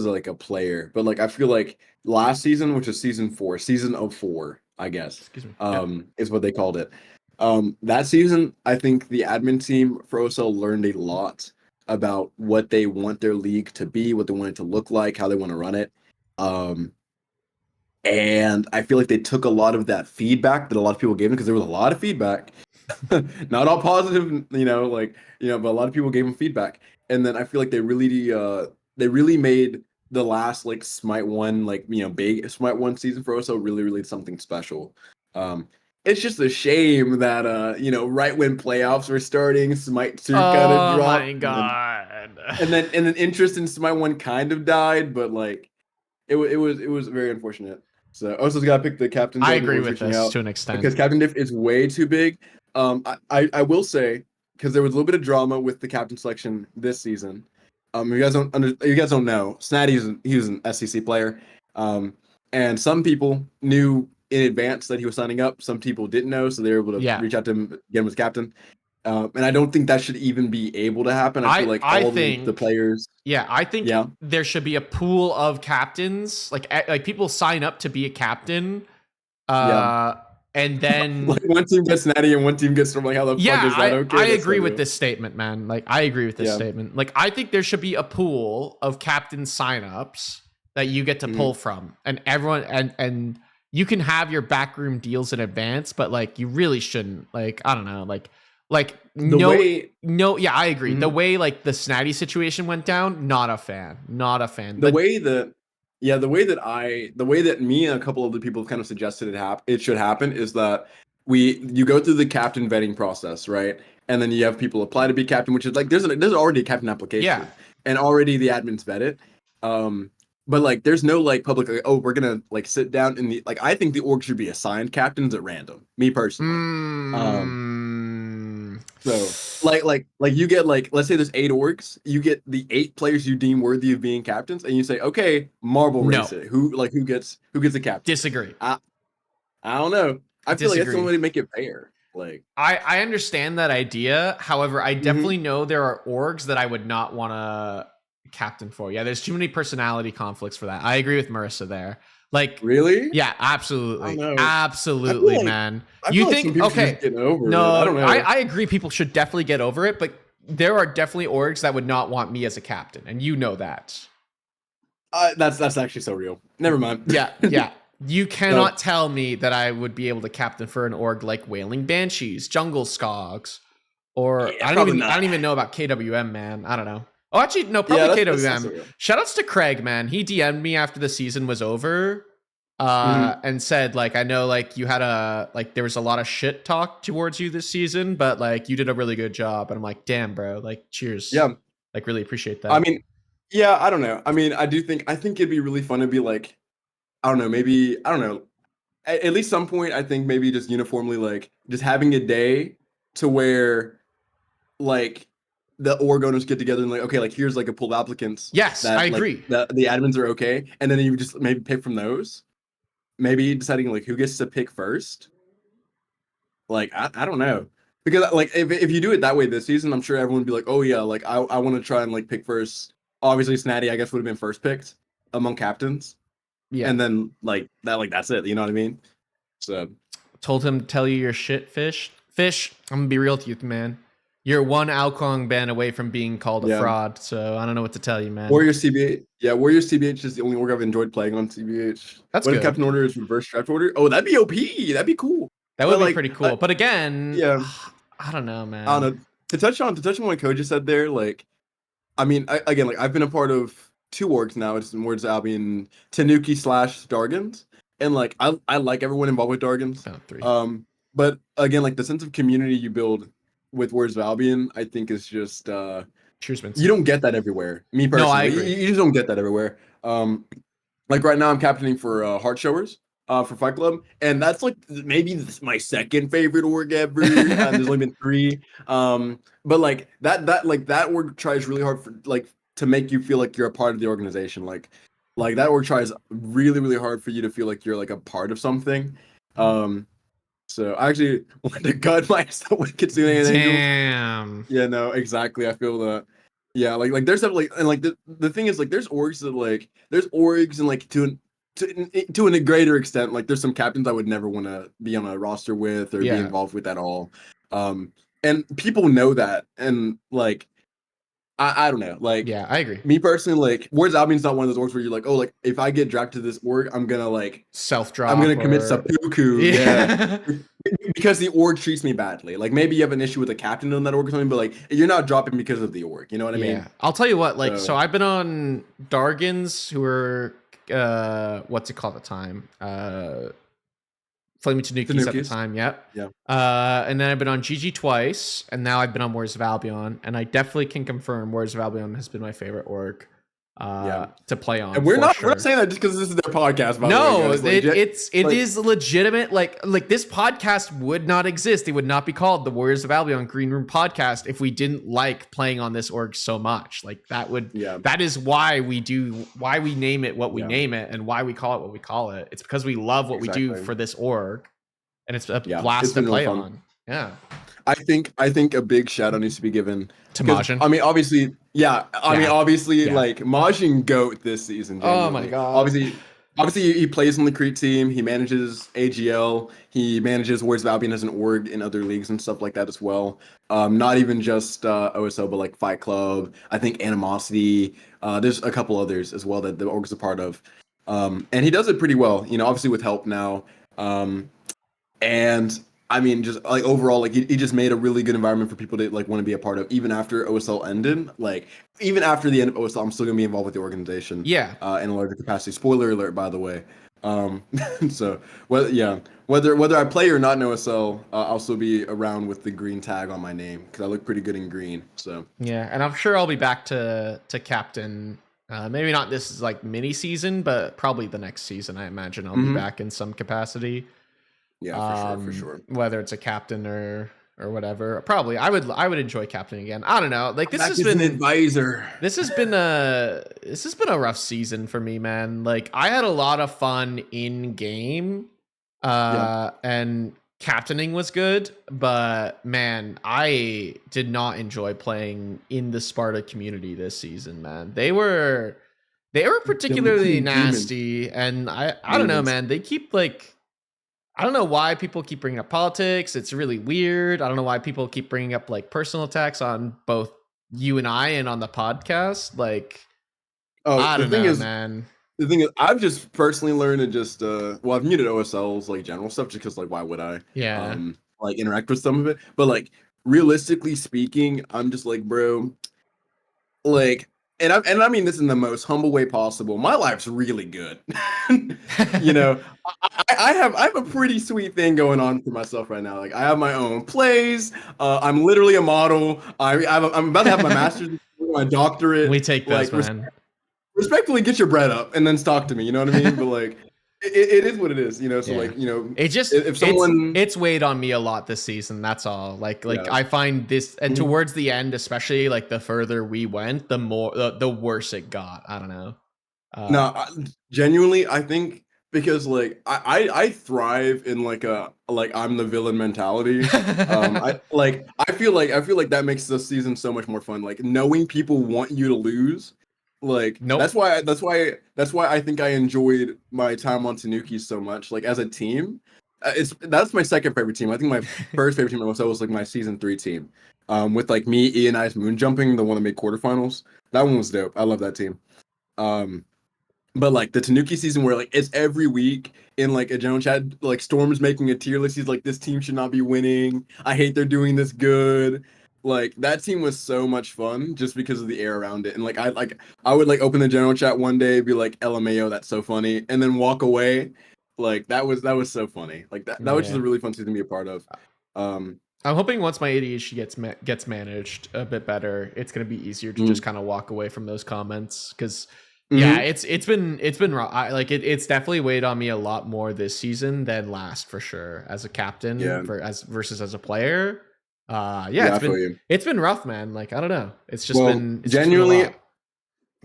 like a player, but like I feel like last season, which is season 4, I guess, Excuse me. is what they called it. That season, I think the admin team for OSL learned a lot about what they want their league to be, what they want it to look like, how they want to run it. And I feel like they took a lot of that feedback that a lot of people gave them because there was a lot of feedback, not all positive, but a lot of people gave them feedback. And then I feel like they really made the last like Smite 1, big Smite 1 season for OSL really something special. It's just a shame that right when playoffs were starting, Smite 2 kind of dropped. Oh my god. And then interest in Smite 1 kind of died, but like it was very unfortunate. So OSL's got to pick the captain. I agree with this to an extent because captain diff is way too big. I will say, because there was a little bit of drama with the captain selection this season. You guys don't know, Snatty he was an SEC player, and some people knew in advance that he was signing up. Some people didn't know, so they were able to reach out to him, get him as captain. And I don't think that should even be able to happen. I feel like all the players. Yeah, I think there should be a pool of captains. Like people sign up to be a captain. And then like one team gets Natty and one team gets from like how the fuck is that okay? I agree with this statement, man. Like I agree with this statement. Like I think there should be a pool of captain signups that you get to pull from, and everyone and you can have your backroom deals in advance, but like you really shouldn't. Like I don't know, I agree. The way like the Snatty situation went down, not a fan. The way that me and a couple other people have kind of suggested it should happen is that you go through the captain vetting process, right? And then you have people apply to be captain, which is like there's already a captain application, and already the admins vet it. But like there's no like public like, oh, we're gonna like sit down in the like I think the org should be assigned captains at random. Me personally. So like you get like let's say there's 8 orgs, you get the 8 players you deem worthy of being captains, and you say, okay, marble race it. Who gets the captain? Disagree. I don't know. I feel like that's the only way to make it fair. Like I understand that idea. However, I definitely know there are orgs that I would not want to captain for. Yeah, there's too many personality conflicts for that. I agree with Marissa there. Like really? Yeah, absolutely. I Absolutely, like, man. You think okay? I don't know. I agree. People should definitely get over it, but there are definitely orgs that would not want me as a captain, and you know that. That's actually so real. Never mind. Yeah. You cannot tell me that I would be able to captain for an org like Wailing Banshees, Jungle Skogs, Or Yeah, I probably don't not. even know about KWM, man. I don't know. Oh, actually, no, Yeah, probably that's KWM. also real. Shoutouts to Craig, man. He DM'd me after the season was over, and said like, I know like you had there was a lot of shit talk towards you this season, but like you did a really good job. And I'm like, damn, bro, like cheers. Yeah. Like really appreciate that. I mean, yeah, I don't know. I mean, I think it'd be really fun to be like, I don't know, maybe, I don't know. At least some point, I think maybe just uniformly like just having a day to where like the org owners get together and like, okay, like here's like a pool of applicants. Yes, that I like, agree. that the admins are okay, and then you just maybe pick from those. Maybe deciding like who gets to pick first. Like I don't know, because like if you do it that way this season, I'm sure everyone would be like, oh yeah, like I want to try and like pick first. Obviously, Snatty I guess would have been first picked among captains, Yeah. and then like that's it. You know what I mean? So Told him to tell you your shit, Fish. Fish, I'm gonna be real with you, man. You're one Alcong ban away from being called a Yeah. fraud, so I don't know what to tell you, man. Warrior CBH, yeah, Warrior CBH is the only org I've enjoyed playing on CBH. That's what good. if Captain Order is reverse draft order? Oh, that'd be OP. That'd be cool. That would But, be like, pretty cool. But again, yeah. I don't know, man. I don't know. To touch on what Koji said there, like, I mean, again, like I've been a part of 2 orgs now. It's Words Albion, Tanuki / Dargans, and like I like everyone involved with Dargans. Oh, 3. But again, like the sense of community you build with Words of Albion, I think is just Cheers, Vince. you don't get that everywhere. Me personally, No, I agree. You just don't get that everywhere. Like right now, I'm captaining for Heart Showers for Fight Club, and that's like maybe my second favorite org ever. There's only been 3, but like that org tries really hard for like to make you feel like you're a part of the organization. Like that org tries really hard for you to feel like you're like a part of something. So I actually wanted to gut myself with Kitsune and Angels. Damn. Yeah, no, exactly. I feel that. Yeah, like there's stuff like, and like the thing is like there's orgs that like there's orgs and like to a greater extent like there's some captains I would never want to be on a roster with or be involved with at all. And people know that, and like I don't know, like Yeah, I agree. me personally, like Words Albion's not one of those orgs where you're like, oh, like if I get drafted to this org, I'm gonna like Self-drop. I'm gonna commit or- seppuku. Yeah. Because the org treats me badly. Like maybe you have an issue with the captain on that org or something, but like you're not dropping because of the org. You know what I mean? Yeah. I'll tell you what, like, so So- I've been on Dargans who are what's it called at the time? Flaming Tanukis at the Tanukis. time, yep. Yeah. And then I've been on GG twice, and now I've been on Warriors of Albion, and I definitely can confirm Warriors of Albion has been my favorite org to play on. And we're for not sure. we're not saying that just because this is their podcast. By the No, way, guys. Like, it like- is legitimate. Like this podcast would not exist. It would not be called the Warriors of Albion Greenroom podcast if we didn't like playing on this org so much. Like that would. Yeah. That is why we name it what we Yeah. name it, and why we call it what we call it. It's because we love what we do Exactly. for this org, and it's a Yeah, blast it's to been real play fun. on. Yeah. I think a big shout out needs to be given To 'cause, Majin. I mean, obviously, yeah. I mean, Yeah. obviously, Yeah. like Majin goat this season. Oh my genuinely. God. Obviously, he plays on the Crete team. He manages AGL. He manages Warriors of Albion as an org in other leagues and stuff like that as well. Not even just OSL, but like Fight Club. I think Animosity. There's a couple others as well that the org's a part of. And he does it pretty well. You know, obviously with help now. And I mean, just like overall, like he just made a really good environment for people to like want to be a part of, even after OSL ended. Like even after the end of OSL, I'm still gonna be involved with the organization. Yeah. In a larger capacity. Spoiler alert, by the way. So whether I play or not in OSL, I'll still be around with the green tag on my name because I look pretty good in green. So Yeah, and I'm sure I'll be back to captain. Maybe not this like mini season, but probably the next season. I imagine I'll be back in some capacity. yeah, for sure. Whether it's a captain or whatever. Probably I would enjoy captaining again. I don't know. Like this Back has as an been advisor. this has been a rough season for me, man. Like I had a lot of fun in game. And captaining was good, but man, I did not enjoy playing in the Sparta community this season, man. They were particularly nasty, and I don't know, Demons. man. They keep like I don't know why people keep bringing up politics. It's really weird. I don't know why people keep bringing up like personal attacks on both you and I and on the podcast. Like, I don't know, man. The thing is, I've just personally learned to just well, I've muted OSL's like general stuff just because like why would I? Yeah. Like interact with some of it. But like realistically speaking, I'm just like, bro, like, and I mean this in the most humble way possible. My life's really good. You know, I have a pretty sweet thing going on for myself right now. Like I have my own plays. I'm literally a model. I'm about to have my master's, my doctorate. We take those, like man. respectfully, get your bread up and then talk to me. You know what I mean? But like, it is what it is. You know, so Yeah. like, you know, It just if someone it's weighed on me a lot this season. That's all. Like Yeah. I find this, and Mhm. towards the end, especially like the further we went, the more the worse it got. I don't know. No, genuinely, I think because like I thrive in like a like I'm the villain mentality. I feel like that makes the season so much more fun. Like knowing people want you to lose. Like Nope. that's why I think I enjoyed my time on Tanuki so much. Like as a team, that's my second favorite team. I think my first favorite team also was like my season 3 team. With like me, Ian, I's moon jumping, the one that made quarterfinals. That one was dope. I love that team. But like the Tanuki season where like it's every week in like a general chat, like Storm's making a tier list. He's like, this team should not be winning. I hate they're doing this good. Like that team was so much fun just because of the air around it. And like I would like open the general chat one day, be like, LMAO, that's so funny, and then walk away. Like that was so funny. Like that was just Yeah. a really fun season to be a part of. I'm hoping once my ADHD gets managed a bit better, it's gonna be easier to just kind of walk away from those comments because. Yeah, it's been rough. It's definitely weighed on me a lot more this season than last for sure as a captain versus as a player. It's been rough, man. Like I don't know. It's just been genuinely. Just been a lot.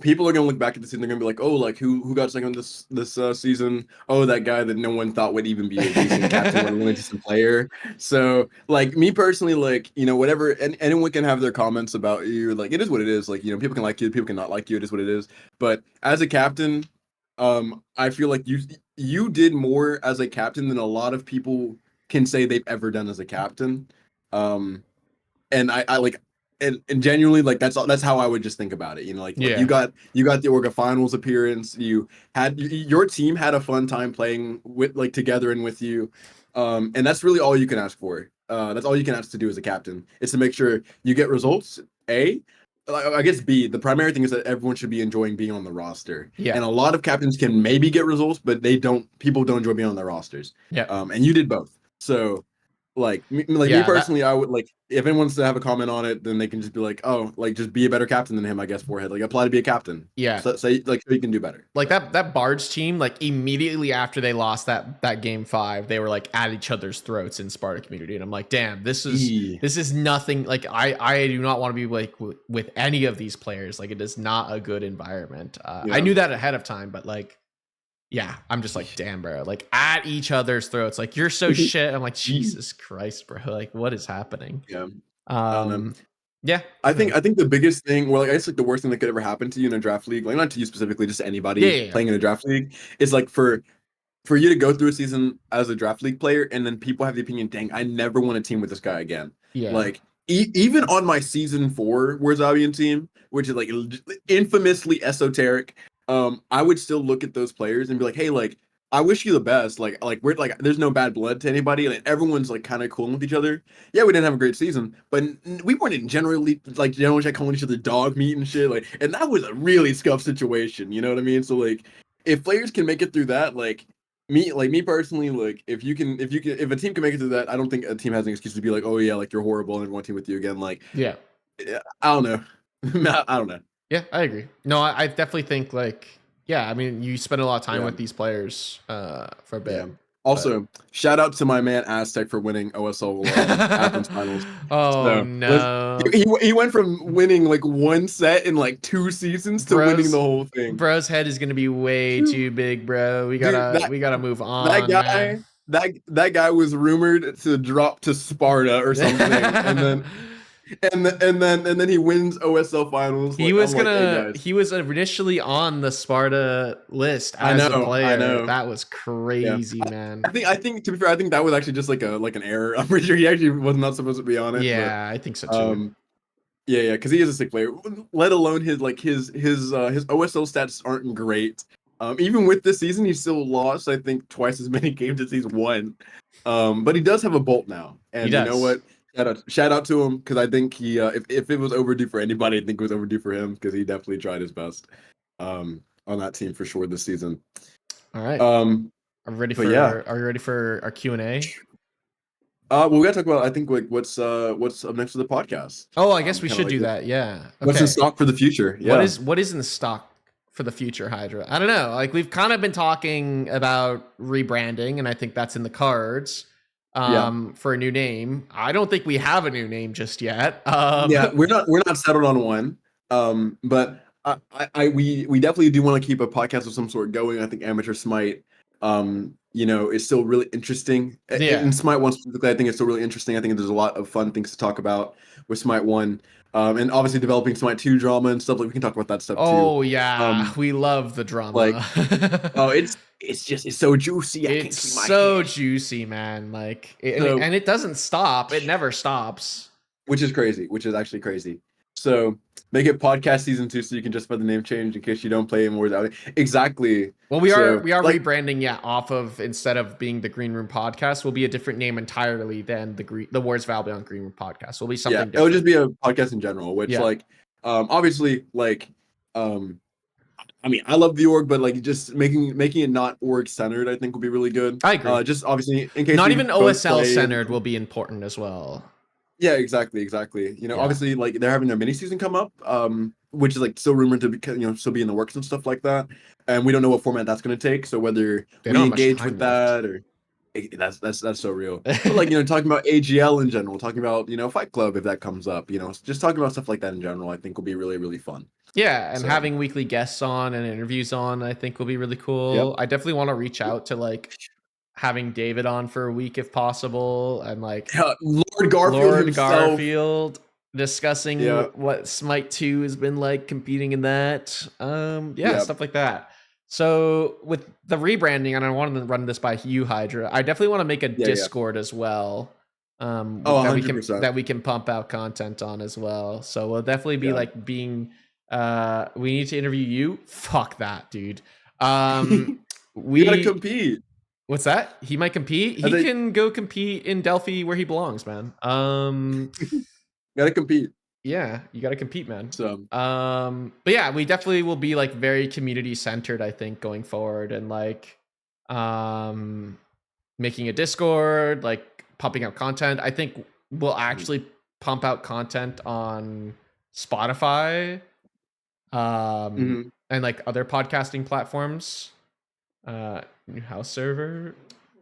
People are gonna look back at this and they're gonna be like, oh, like who got second this season? Oh, that guy that no one thought would even be a decent captain, or a decent player. So, like me personally, like you know, whatever, and anyone can have their comments about you. Like it is what it is. Like you know, people can like you, people can not like you. It is what it is. But as a captain, I feel like you did more as a captain than a lot of people can say they've ever done as a captain. And I like. And genuinely, like that's how I would just think about it. You know, like you got the Orga Finals appearance. You had your team had a fun time playing with like together and with you, and that's really all you can ask for. That's all you can ask to do as a captain is to make sure you get results. I guess B. The primary thing is that everyone should be enjoying being on the roster. Yeah. And a lot of captains can maybe get results, but people don't enjoy being on their rosters. Yeah. And you did both. So. Me personally, I would like if anyone wants to have a comment on it, then they can just be like, oh, like just be a better captain than him, I guess. Forehead, like apply to be a captain. Yeah. So you can do better. Like that Bards team, like immediately after they lost that game 5, they were like at each other's throats in Sparta community, and I'm like, damn, this is nothing. Like I do not want to be like with any of these players. Like it is not a good environment. I knew that ahead of time, but like. Yeah, I'm just like, damn, bro. Like at each other's throats. Like you're so shit. I'm like, Jesus Christ, bro. Like what is happening? Yeah. Yeah. I think the biggest thing, well, like I guess like the worst thing that could ever happen to you in a draft league, like not to you specifically, just to anybody playing in a draft league, is like for you to go through a season as a draft league player, and then people have the opinion, dang, I never want to team with this guy again. Yeah. Like even on my season 4 Where's Albion team, which is like infamously esoteric. I would still look at those players and be like, hey, like, I wish you the best. Like we're like, there's no bad blood to anybody. Like everyone's like kind of cool with each other. Yeah, we didn't have a great season, but we weren't generally calling each other dog meat and shit. Like, and that was a really scuffed situation. You know what I mean? So like, if players can make it through that, like me personally, like if a team can make it through that, I don't think a team has an excuse to be like, oh yeah, like you're horrible and I want to team with you again. Like, yeah, I don't know. I don't know. Yeah, I agree. No, I definitely think like, yeah, I mean, you spend a lot of time with these players for a bit. Yeah. Also, shout out to my man Aztec for winning OSL Finals. Oh no, he went from winning like one set in like 2 seasons to winning the whole thing. Bro's head is gonna be way too big, bro. We gotta move on. That guy, that guy was rumored to drop to Sparta or something, and then he wins OSL Finals. He was he was initially on the Sparta list as a player. I know. That was crazy, man. I think to be fair, I think that was actually just like an error. I'm pretty sure he actually was not supposed to be on it. Yeah, I think so too. Yeah, because he is a sick player. Let alone his OSL stats aren't great. Even with this season, he still lost, I think, twice as many games as he's won. But he does have a bolt now, and you know what? Shout out to him because I think he if it was overdue for anybody, I think it was overdue for him because he definitely tried his best on that team for sure this season. All right. Are we ready but yeah. Are you ready for our Q&A? Well, we gotta talk about I think like what's up next to the podcast. Oh, I guess we kinda should do that. Yeah. What's in stock for the future? Yeah. What is in stock for the future, Hydra? I don't know. Like we've kind of been talking about rebranding, and I think that's in the cards. For a new name. I don't think we have a new name just yet. Yeah, we're not settled on one. But we definitely do want to keep a podcast of some sort going. I think Amateur Smite, is still really interesting. Yeah. In Smite 1 specifically, I think it's still really interesting. I think there's a lot of fun things to talk about with Smite 1. And obviously developing Smite 2 drama and stuff. Like we can talk about that stuff too. Oh yeah, we love the drama. Like, it's so juicy. It's so juicy, man. Like, and it doesn't stop. It never stops. Which is crazy. Which is actually crazy. So make it podcast season 2, so you can justify the name change in case you don't play more. Exactly. Well, we are rebranding. Yeah, off of, instead of being the Greenroom podcast, will be a different name entirely than the Wars of Albion Greenroom podcast. Will be something. Different. It'll just be a podcast in general. Which obviously I mean, I love the org, but like just making it not org centered, I think will be really good. I agree. Just obviously in case not even OSL centered will be important as well. Yeah, exactly. Obviously, like they're having their mini season come up, which is like still rumored to be, still be in the works and stuff like that. And we don't know what format that's going to take. So whether we engage with that or that's so real. But like talking about AGL in general, talking about Fight Club if that comes up, just talking about stuff like that in general, I think will be really really fun. Yeah, and having weekly guests on and interviews on, I think will be really cool. Yep. I definitely want to reach out to like having David on for a week if possible, and like Lord Garfield discussing what Smite 2 has been like competing in that. Stuff like that. So with the rebranding, and I wanted to run this by you, Hydra, I definitely want to make a Discord as well. That we can pump out content on as well. So we'll definitely be like being we need to interview you. Fuck that, dude. We gotta compete. What's that? He might compete. He can go compete in Delphi where he belongs, man. Gotta compete. Yeah, you gotta compete, man. So but yeah, we definitely will be like very community centered, I think, going forward, and like making a Discord, like pumping out content. I think we'll actually pump out content on Spotify and like other podcasting platforms. In-house server.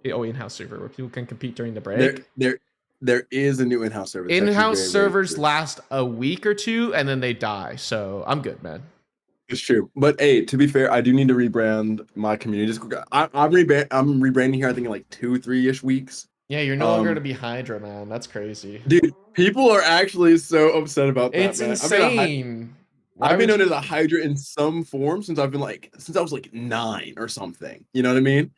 In-house server where people can compete during the break. There is a new in-house server. In-house servers last a week or two and then they die. So I'm good, man. It's true. But hey, to be fair, I do need to rebrand my community. I'm rebranding here, I think in like 2-3-ish weeks. Yeah, you're no longer to be Hydra, man. That's crazy. Dude, people are actually so upset about that. It's insane. I've been known as a Hydra in some form since I was like 9 or something. You know what I mean?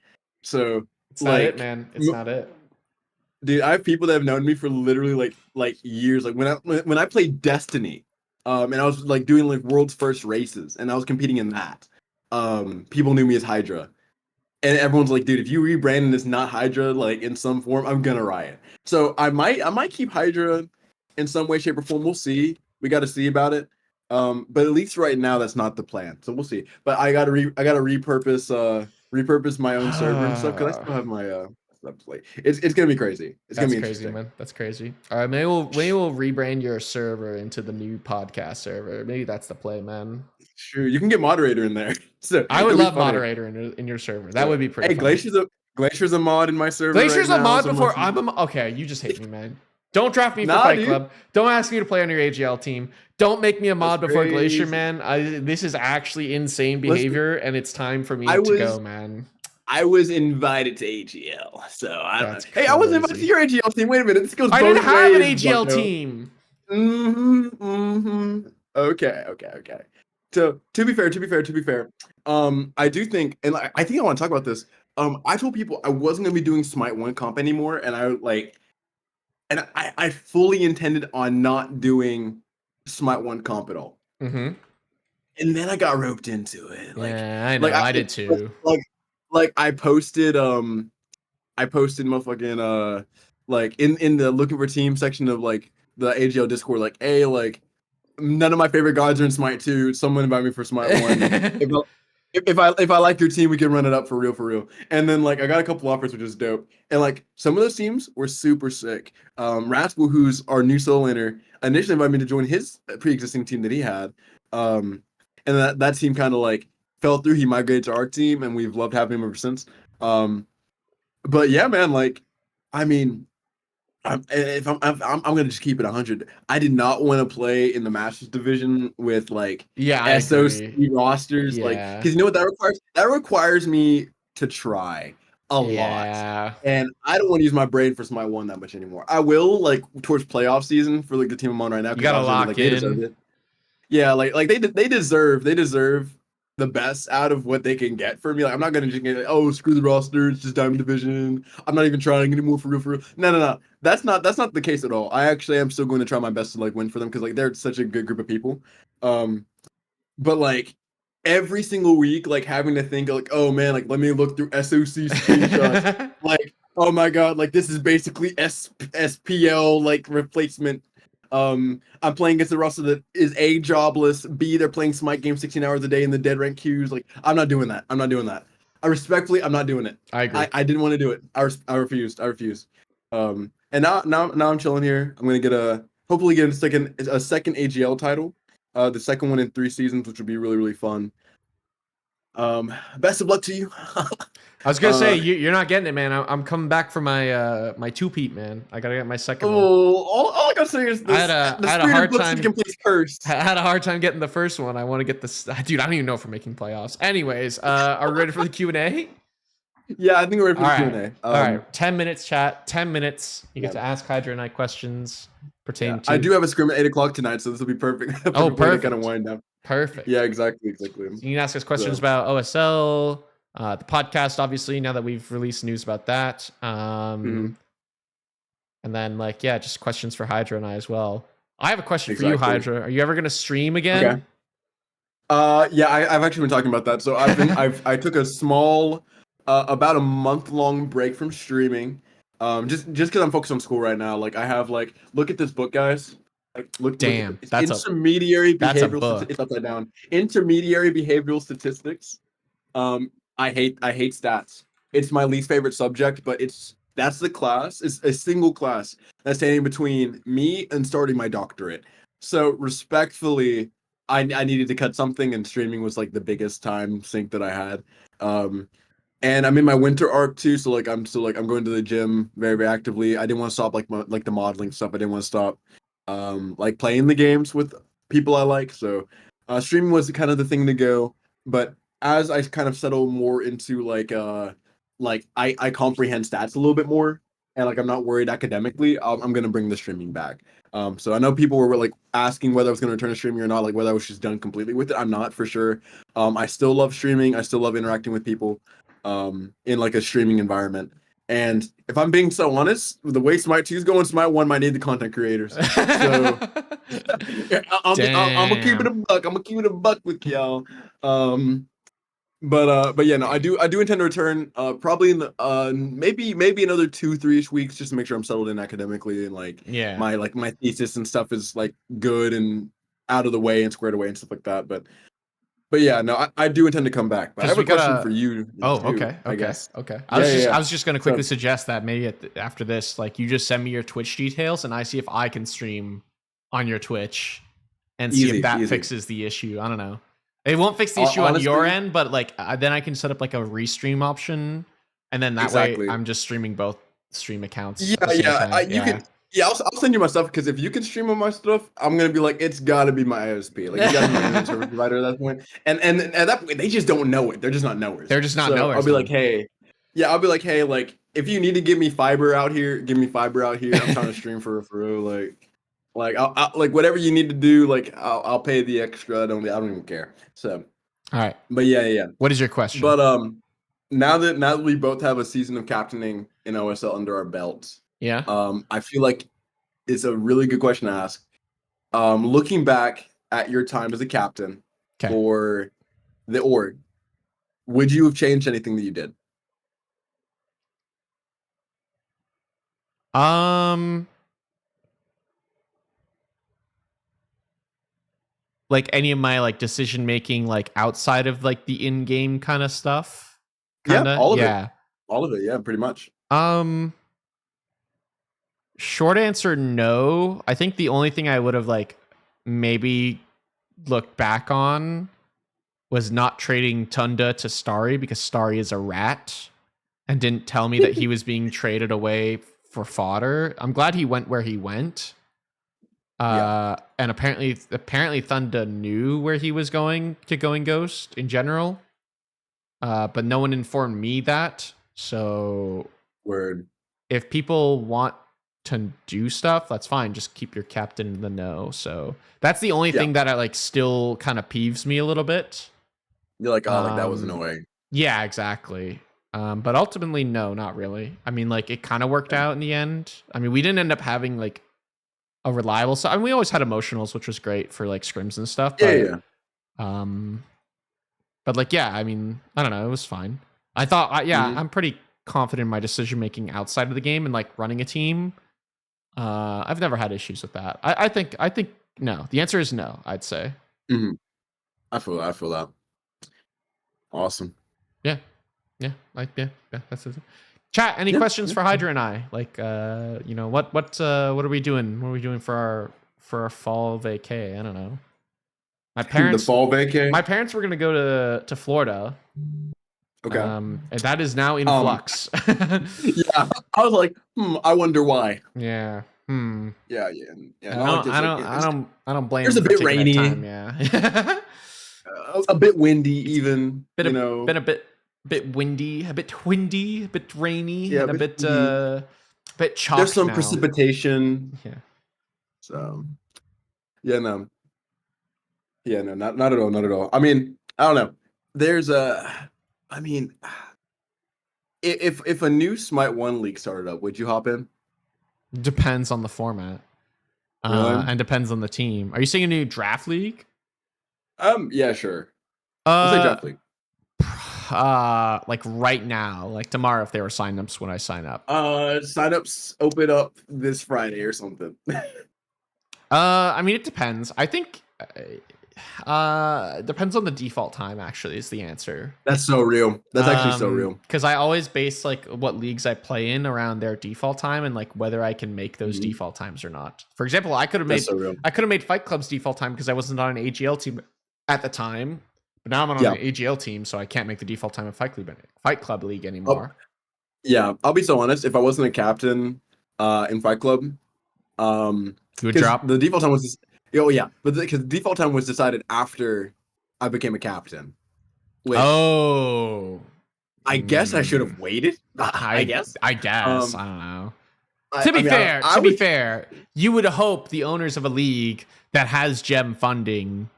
So it's not it, man. It's not it. Dude, I have people that have known me for literally like years. Like when I played Destiny, and I was like doing like world's first races, and I was competing in that. People knew me as Hydra, and everyone's like, "Dude, if you rebrand and it's not Hydra, like in some form, I'm gonna riot." So I might keep Hydra in some way, shape, or form. We'll see. We got to see about it. But at least right now that's not the plan. So we'll see. But I gotta repurpose my own server and stuff because I still have my stuff to play. It's gonna be crazy. It's gonna be interesting, man. That's crazy. All right, maybe we'll rebrand your server into the new podcast server. Maybe that's the play, man. Sure, you can get moderator in there. So I would love moderator in your server. That would be pretty. Hey, Glacier's a mod in my server. Glacier's a mod before okay. You just hate me, man. Don't draft me for Fight Club. Don't ask me to play on your AGL team. Don't make me a mod before Glacier, man. This is actually insane behavior, and it's time for me to go, man. I was invited to AGL, so I don't know. Hey, I was invited to your AGL team. Wait a minute, this goes both ways. I didn't have an AGL team. Okay. So to be fair, I do think, and I think I want to talk about this. I told people I wasn't gonna be doing Smite 1 comp anymore, and I fully intended on not doing Smite 1 comp at all. Mm-hmm. And then I got roped into it. Yeah, I know. I did too. I posted motherfucking like in the looking for team section of like the AGL Discord, like, hey, like none of my favorite gods are in Smite 2. Someone invite me for Smite 1. If I like your team, we can run it up for real. And then like I got a couple offers, which is dope. And like some of those teams were super sick. Rascal, who's our new solo laner, initially invited me to join his pre-existing team that he had. And that team kind of like fell through. He migrated to our team, and we've loved having him ever since. But yeah, man, like, I mean, I'm gonna just keep it 100. I did not want to play in the Masters division with like I SOC agree. rosters, like, Yeah. because you know what that requires? That requires me to try a lot, Yeah. and I don't want to use my brain for Smite 1 that much anymore. I will like towards playoff season for like the team I'm on right now. You gotta obviously, lock like, they deserve in. it. Yeah, like they deserve the best out of what they can get for me. Like I'm not gonna just get like, oh, screw the roster, it's just Diamond Division. I'm not even trying anymore for real. No. That's not the case at all. I actually am still going to try my best to like win for them because like they're such a good group of people. But like every single week, like having to think like, oh man, like let me look through SOC screenshots. Like, oh my god, like this is basically SPL like replacement. I'm playing against a roster that is A, jobless, B, they're playing Smite games 16 hours a day in the dead rank queues. Like, I'm not doing that. I'm not doing it. I agree. I didn't want to do it. I refused. And now I'm chilling here. I'm gonna hopefully get a second AGL title. The second one in 3 seasons, which would be really fun. Best of luck to you. I was gonna say you're not getting it, man. I'm coming back for my my 2-peat, man. I gotta get my second one. All I gotta say is this, I had the a spirit hard of books time- can place curse. I had a hard time getting the first one. I want to get this, dude. I don't even know if we're making playoffs. Anyways, are we ready for the Q&A? Yeah, I think we're ready for All the right. Q&A. All right, 10 minutes chat. 10 minutes. You get to ask Hydra and I questions pertaining to. I do have a scrim at 8 o'clock tonight, so this will be perfect. Oh, way to perfect. kind of wind down. Perfect. Yeah, exactly. So you can ask us questions about OSL, the podcast, obviously, now that we've released news about that. And then, like, yeah, just questions for Hydra and I as well. I have a question for you, Hydra. Are you ever going to stream again? Okay. Yeah, I've actually been talking about that. So I took a small, about a month-long break from streaming. Just because I'm focused on school right now. Like I have like, look at this book, guys. Like, look Damn, it's that's intermediary that's a behavioral. book. It's upside down. Intermediary behavioral statistics. I hate stats. It's my least favorite subject, but that's the class. It's a single class that's standing between me and starting my doctorate. So respectfully, I needed to cut something, and streaming was like the biggest time sink that I had. And I'm in my winter arc too, so like I'm going to the gym very actively. I didn't want to stop like the modeling stuff. I didn't want to stop like playing the games with people I like. So streaming was kind of the thing to go. But as I kind of settle more into like I comprehend stats a little bit more, and like I'm not worried academically, I'm gonna bring the streaming back. So I know people were like asking whether I was gonna return to streaming or not, like whether I was just done completely with it. I'm not, for sure. I still love streaming. I still love interacting with people in like a streaming environment. And if I'm being so honest, the way Smite 2 is going, Smite 1 might need the content creators. So I'm gonna keep it a buck. I'm gonna keep it a buck with y'all. But yeah, no, I do intend to return probably in the maybe another 2-3 weeks, just to make sure I'm settled in academically, and like my thesis and stuff is like good and out of the way and squared away and stuff like that. But yeah, no, I do intend to come back. But I have a question for you. Oh, too, okay. I guess. Okay. I was just gonna quickly suggest that maybe after this, like, you just send me your Twitch details, and I see if I can stream on your Twitch, and see if that fixes the issue. I don't know. It won't fix the issue on your end, but like then I can set up like a restream option, and then that way I'm just streaming both stream accounts. You can. Yeah, I'll send you my stuff, because if you can stream on my stuff, I'm gonna be like, it's gotta be my ISP. Like, you gotta be my internet service provider at that point. And at that point, they just don't know it. They're just not knowers. They're just not knowers. I'll be like, hey, like, if you need to give me fiber out here, give me fiber out here. I'm trying to stream for real. Like I'll like whatever you need to do. Like I'll pay the extra. I don't even care. So, all right. But yeah. What is your question? But now that we both have a season of captaining in OSL under our belts. Yeah. I feel like it's a really good question to ask. Looking back at your time as a captain for the org, would you have changed anything that you did? Like any of my like decision making, like outside of like the in-game kind of stuff. Yeah, Kinda? all of Yeah. it. All of it, yeah, pretty much. Short answer, no. I think the only thing I would have like maybe looked back on was not trading Tunda to Starry because Starry is a rat and didn't tell me that he was being traded away for fodder. I'm glad he went where he went. And apparently Thunda knew where he was going to Going Ghost in general. But no one informed me that. So Word. if people want to do stuff, that's fine. Just keep your captain in the know. So that's the only thing that I like still kind of peeves me a little bit. You're like, oh, like that was annoying. Yeah, exactly. But ultimately, no, not really. I mean, like it kind of worked out in the end. I mean, we didn't end up having like a reliable. So I mean, we always had emotionals, which was great for like scrims and stuff. But, but like, yeah, I mean, I don't know. It was fine. I thought, I'm pretty confident in my decision making outside of the game and like running a team. I've never had issues with that. I think no. The answer is no. I'd say. Mm-hmm. I feel that. Awesome. Yeah. That's it. Chat. Any questions for Hydra and I? Like, you know, what are we doing? What are we doing for our fall vacay? I don't know. My parents. The fall vacay. My parents were gonna go to Florida. Okay. And that is now in flux. Yeah. I was like, I wonder why. Yeah. Yeah. I don't blame. It was a bit rainy. Time, yeah. A bit windy, even. Been a bit windy, a bit windy, a bit rainy, yeah, and a bit chalk. There's some now. precipitation. Yeah. So. Yeah. No, not at all. I mean, I don't know. There's I mean, if a new Smite 1 league started up, would you hop in? Depends on the format. Really? And depends on the team. Are you saying a new draft league? Yeah, sure. I'll say draft league. Like right now, like tomorrow, if there were signups, when I sign up. Signups open up this Friday or something. I mean, it depends. I think depends on the default time. Actually, is the answer. That's so real. That's actually so real. Because I always base like what leagues I play in around their default time and like whether I can make those default times or not. For example, I could have made Fight Club's default time because I wasn't on an AGL team at the time. But now I'm on an AGL team, so I can't make the default time of Fight Club League anymore. Yeah, I'll be so honest. If I wasn't a captain in Fight Club, you would drop. The default time was but because the default time was decided after I became a captain. Which I guess I should have waited. I guess. I don't know. To be fair, you would hope the owners of a league that has gem funding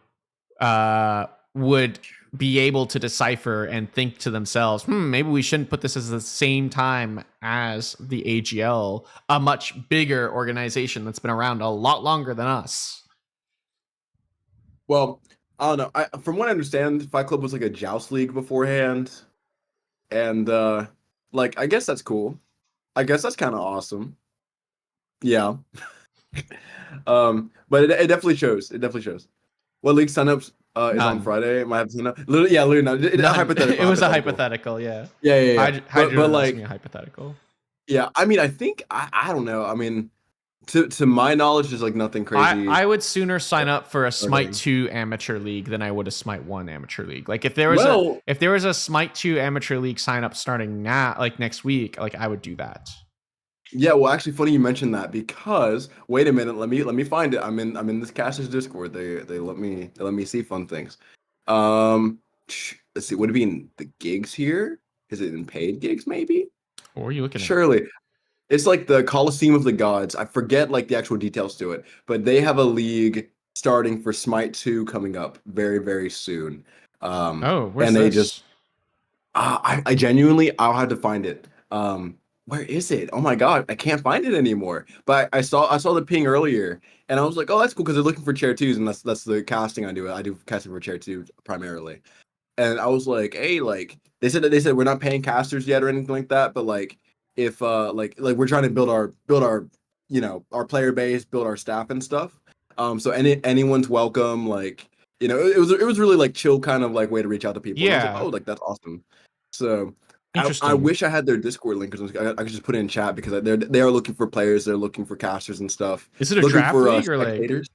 would be able to decipher and think to themselves, maybe we shouldn't put this as the same time as the AGL, a much bigger organization that's been around a lot longer than us. Well, I don't know. From what I understand, Fight Club was like a joust league beforehand. And like I guess that's cool. I guess that's kind of awesome. Yeah. But it definitely shows. It definitely shows. What league signups is on Friday? Might have to sign up. Literally, no. Hypothetical. It was a hypothetical, yeah. Yeah. But like a hypothetical. Yeah, I mean, I think I don't know. I mean, to my knowledge, there's like nothing crazy. I would sooner sign up for a Smite 2 amateur league than I would a Smite 1 amateur league. Like if there was a Smite 2 amateur league sign up starting now, like next week, like I would do that. Yeah, well, actually, funny you mentioned that because wait a minute, let me find it. I'm in this caster's Discord. They let me see fun things. Let's see. Would it be in the gigs here? Is it in paid gigs maybe? Or are you looking? Surely, it's like the Coliseum of the Gods. I forget like the actual details to it, but they have a league starting for Smite 2 coming up very very soon. Where's they this? just I genuinely I'll have to find it. Where is it? Oh my god, I can't find it anymore. But I saw the ping earlier, and I was like, oh, that's cool because they're looking for chair 2s, and that's the casting I do. I do casting for chair 2 primarily. And I was like, hey, like they said we're not paying casters yet or anything like that, but like if like we're trying to build our our player base, build our staff and stuff. So anyone's welcome. Like it was really like chill kind of like way to reach out to people. And I was Yeah. like, oh, like that's awesome. So I Interesting. wish I had their Discord link because I could just put it in chat because they are looking for players. They're looking for casters and stuff. Is it a looking draft for league or like? spectators.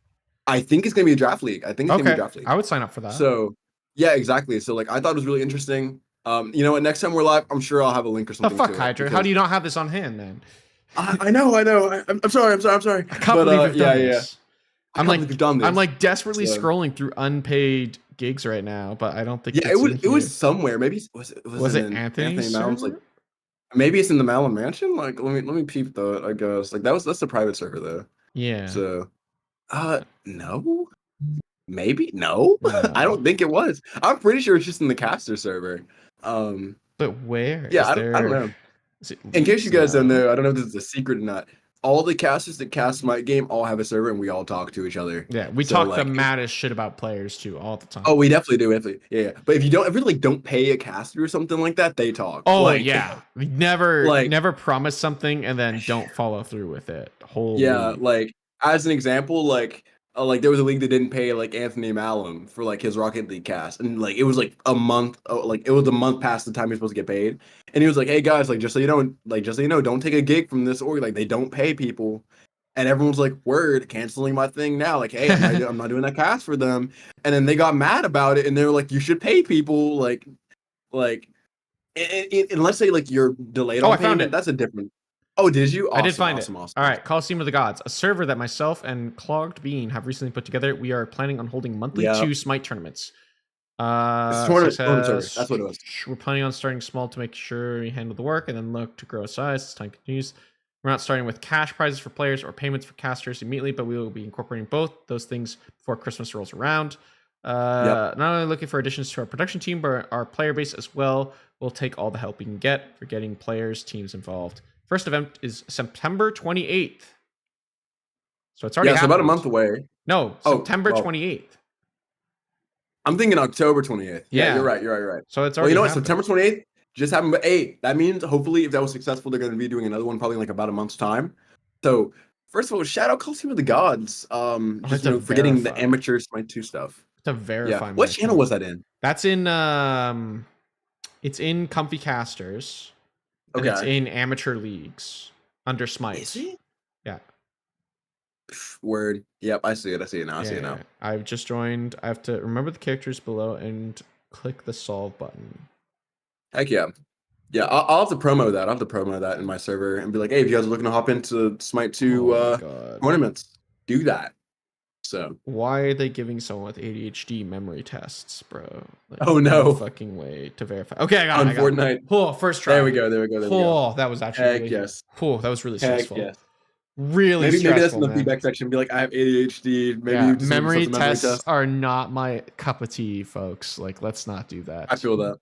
I think it's gonna be a draft league. I think it's gonna be a Okay, draft league. I would sign up for that. So yeah, exactly. So like I thought it was really interesting. You know what? Next time we're live, I'm sure I'll have a link or The something. fuck, to it Hydra? because- How do you not have this on hand then? I know. I'm sorry. I can't believe we've done this. I'm like, we've done this. I'm like desperately So- scrolling through unpaid gigs right now, but I don't think. Yeah, it's it in was here. somewhere. Maybe was it it Anthony's Malum's, server? like maybe it's in the Malum Mansion. Like let me peep though. I guess like that's the private server though. Yeah. So no. Maybe no. No. I don't think it was. I'm pretty sure it's just in the caster server. But where? Yeah, Is I don't know. is it In case you guys don't Leeds? know, I don't know if this is a secret or not. All the casters that cast Smite game all have a server, and we all talk to each other. Yeah, we So, talk like, the maddest shit about players too all the time. Oh, we definitely do. Yeah. But if you really don't pay a caster or something like that, they talk. Oh like, yeah, we never like- never promise something and then don't follow through with it. Holy. Yeah, like as an example, like there was a league that didn't pay like Anthony Malum for like his Rocket League cast, and like it was like a month, like it was a month past the time he was supposed to get paid, and he was like, "Hey guys, like just so you know, don't take a gig from this org, like they don't pay people." And everyone's like, "Word, canceling my thing now." Like, "Hey, I'm not doing that cast for them." And then they got mad about it, and they were like, "You should pay people." Like, unless they like you're delayed Oh, on I found payment, it. that's a different. Oh, did you? I did Awesome, find awesome, it. awesome. All right, Coliseum of the Gods, a server that myself and Clogged Bean have recently put together. We are planning on holding monthly Yep. 2 Smite tournaments. It's tournament server. Success. That's what it was. We're planning on starting small to make sure we handle the work and then look to grow size as time continues. We're not starting with cash prizes for players or payments for casters immediately, but we will be incorporating both those things before Christmas rolls around. Not only looking for additions to our production team, but our player base as well. We'll take all the help we can get for getting players, teams involved. First event is September 28th. So it's already Yeah, so about a happened. month away. No, Oh, September well. 28th. I'm thinking October 28th. Yeah, Yeah. you're right. So it's Well, already you know what? happened. September 28th just happened. But hey, that means hopefully if that was successful, they're going to be doing another one probably in like about a month's time. So first of all, shout out Coliseum of the Gods. have Just to for getting the verify. amateur Smite 2 stuff. To verify. Yeah. my What channel account. was that in? That's in it's in Comfy Casters. And it's Okay. in amateur leagues under Smite. Is it? Yeah. Word. Yep, I see it. I see it now. I see it now. I've just joined. I have to remember the characters below and click the solve button. Heck yeah. Yeah, I'll have to promo that. I'll have to promo that in my server and be like, hey, if you guys are looking to hop into Smite 2 Oh my God. tournaments, do that. So Why are they giving someone with ADHD memory tests, bro? Like, Oh, no. fucking way to verify. Okay, I got on it. I got it. Fortnite. Oh, first try. There we go. There we go. Oh, that was actually Heck really, yes. Oh, that was really Heck stressful. yes. Really Maybe stressful. that's in the man. feedback section. Be like, I have ADHD. Maybe Yeah, you just memory want to tests test. are not my cup of tea, folks. Like, let's not do that. I feel that.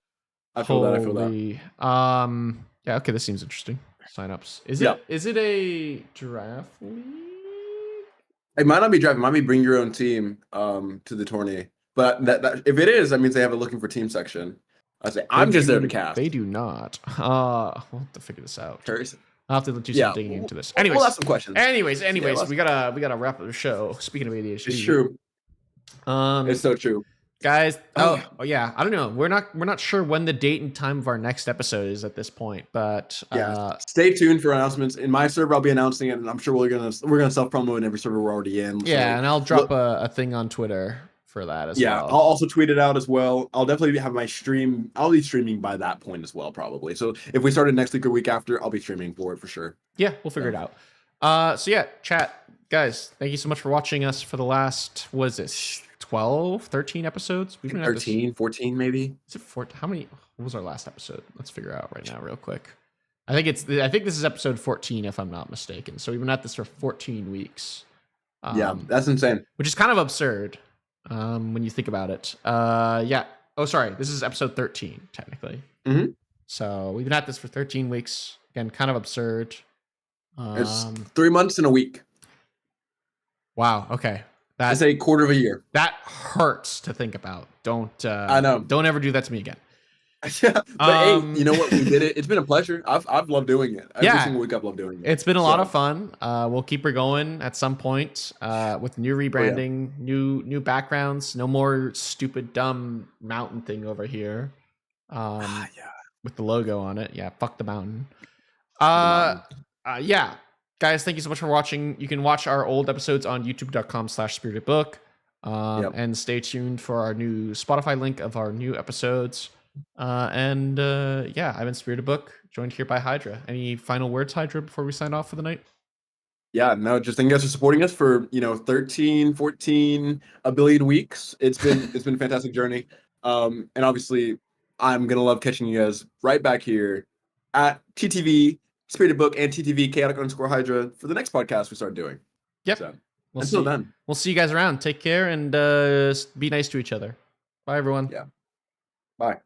I feel that. Holy. Yeah. Okay. This seems interesting. Signups. Is Yeah. it a draft league? It might not be draft. It might be bring your own team to the tourney. But that if it is, that means they have a looking for team section. I say I'm just there to cast. They do not. We'll have to figure this out. Curious. I'll have to do some Yeah, digging into this. We'll Anyways, ask some questions. anyways, we gotta wrap up the show. Speaking of ADHD, It's true. It's so true. guys. Oh yeah, I don't know. We're not sure when the date and time of our next episode is at this point, but Yeah. Stay tuned for announcements. In my server, I'll be announcing it, and I'm sure we're gonna self promo in every server we're already in. yeah, So, and I'll drop a thing on Twitter for that as yeah, well. I'll also tweet it out as well. I'll definitely have my stream. I'll be streaming by that point as well, probably. So if we started next week or week after, I'll be streaming for it for sure. Yeah, we'll figure it out. So yeah, chat, guys, thank you so much for watching us for the last, what is this, 12, 13 episodes? We've been at this- 13, 14 maybe. Is it 14? How many? What was our last episode? Let's figure out right now, real quick. I think this is episode 14, if I'm not mistaken. So we've been at this for 14 weeks. Yeah, that's insane. Which is kind of absurd when you think about it. Yeah. Oh, sorry. This is episode 13, technically. Mhm. So we've been at this for 13 weeks. Again, kind of absurd. It's 3 months and a week. Wow. Okay. That's a quarter of a year. That hurts to think about. Don't. I know. Don't ever do that to me again. Yeah, but hey, you know what? We did it. It's been a pleasure. I've loved doing it. Every Yeah. single week I've loved doing it. It's been a lot So, of fun. We'll keep her going at some point with new rebranding, new backgrounds. No more stupid, dumb mountain thing over here. yeah. With the logo on it. Yeah, fuck the mountain. mountain. Yeah, guys, thank you so much for watching. You can watch our old episodes on youtube.com/spiritedbook. And stay tuned for our new Spotify link of our new episodes. Yeah, I've been Spirited Book, joined here by Hydra. Any final words, Hydra, before we sign off for the night? Yeah, no, just thank you guys for supporting us for 13, 14, a billion weeks. It's been a fantastic journey. And obviously I'm gonna love catching you guys right back here at TTV Spirited Book and TTV Chaotic_Hydra for the next podcast we start doing. Yep. So, We'll until see, then. We'll see you guys around. Take care and be nice to each other. Bye, everyone. Yeah. Bye.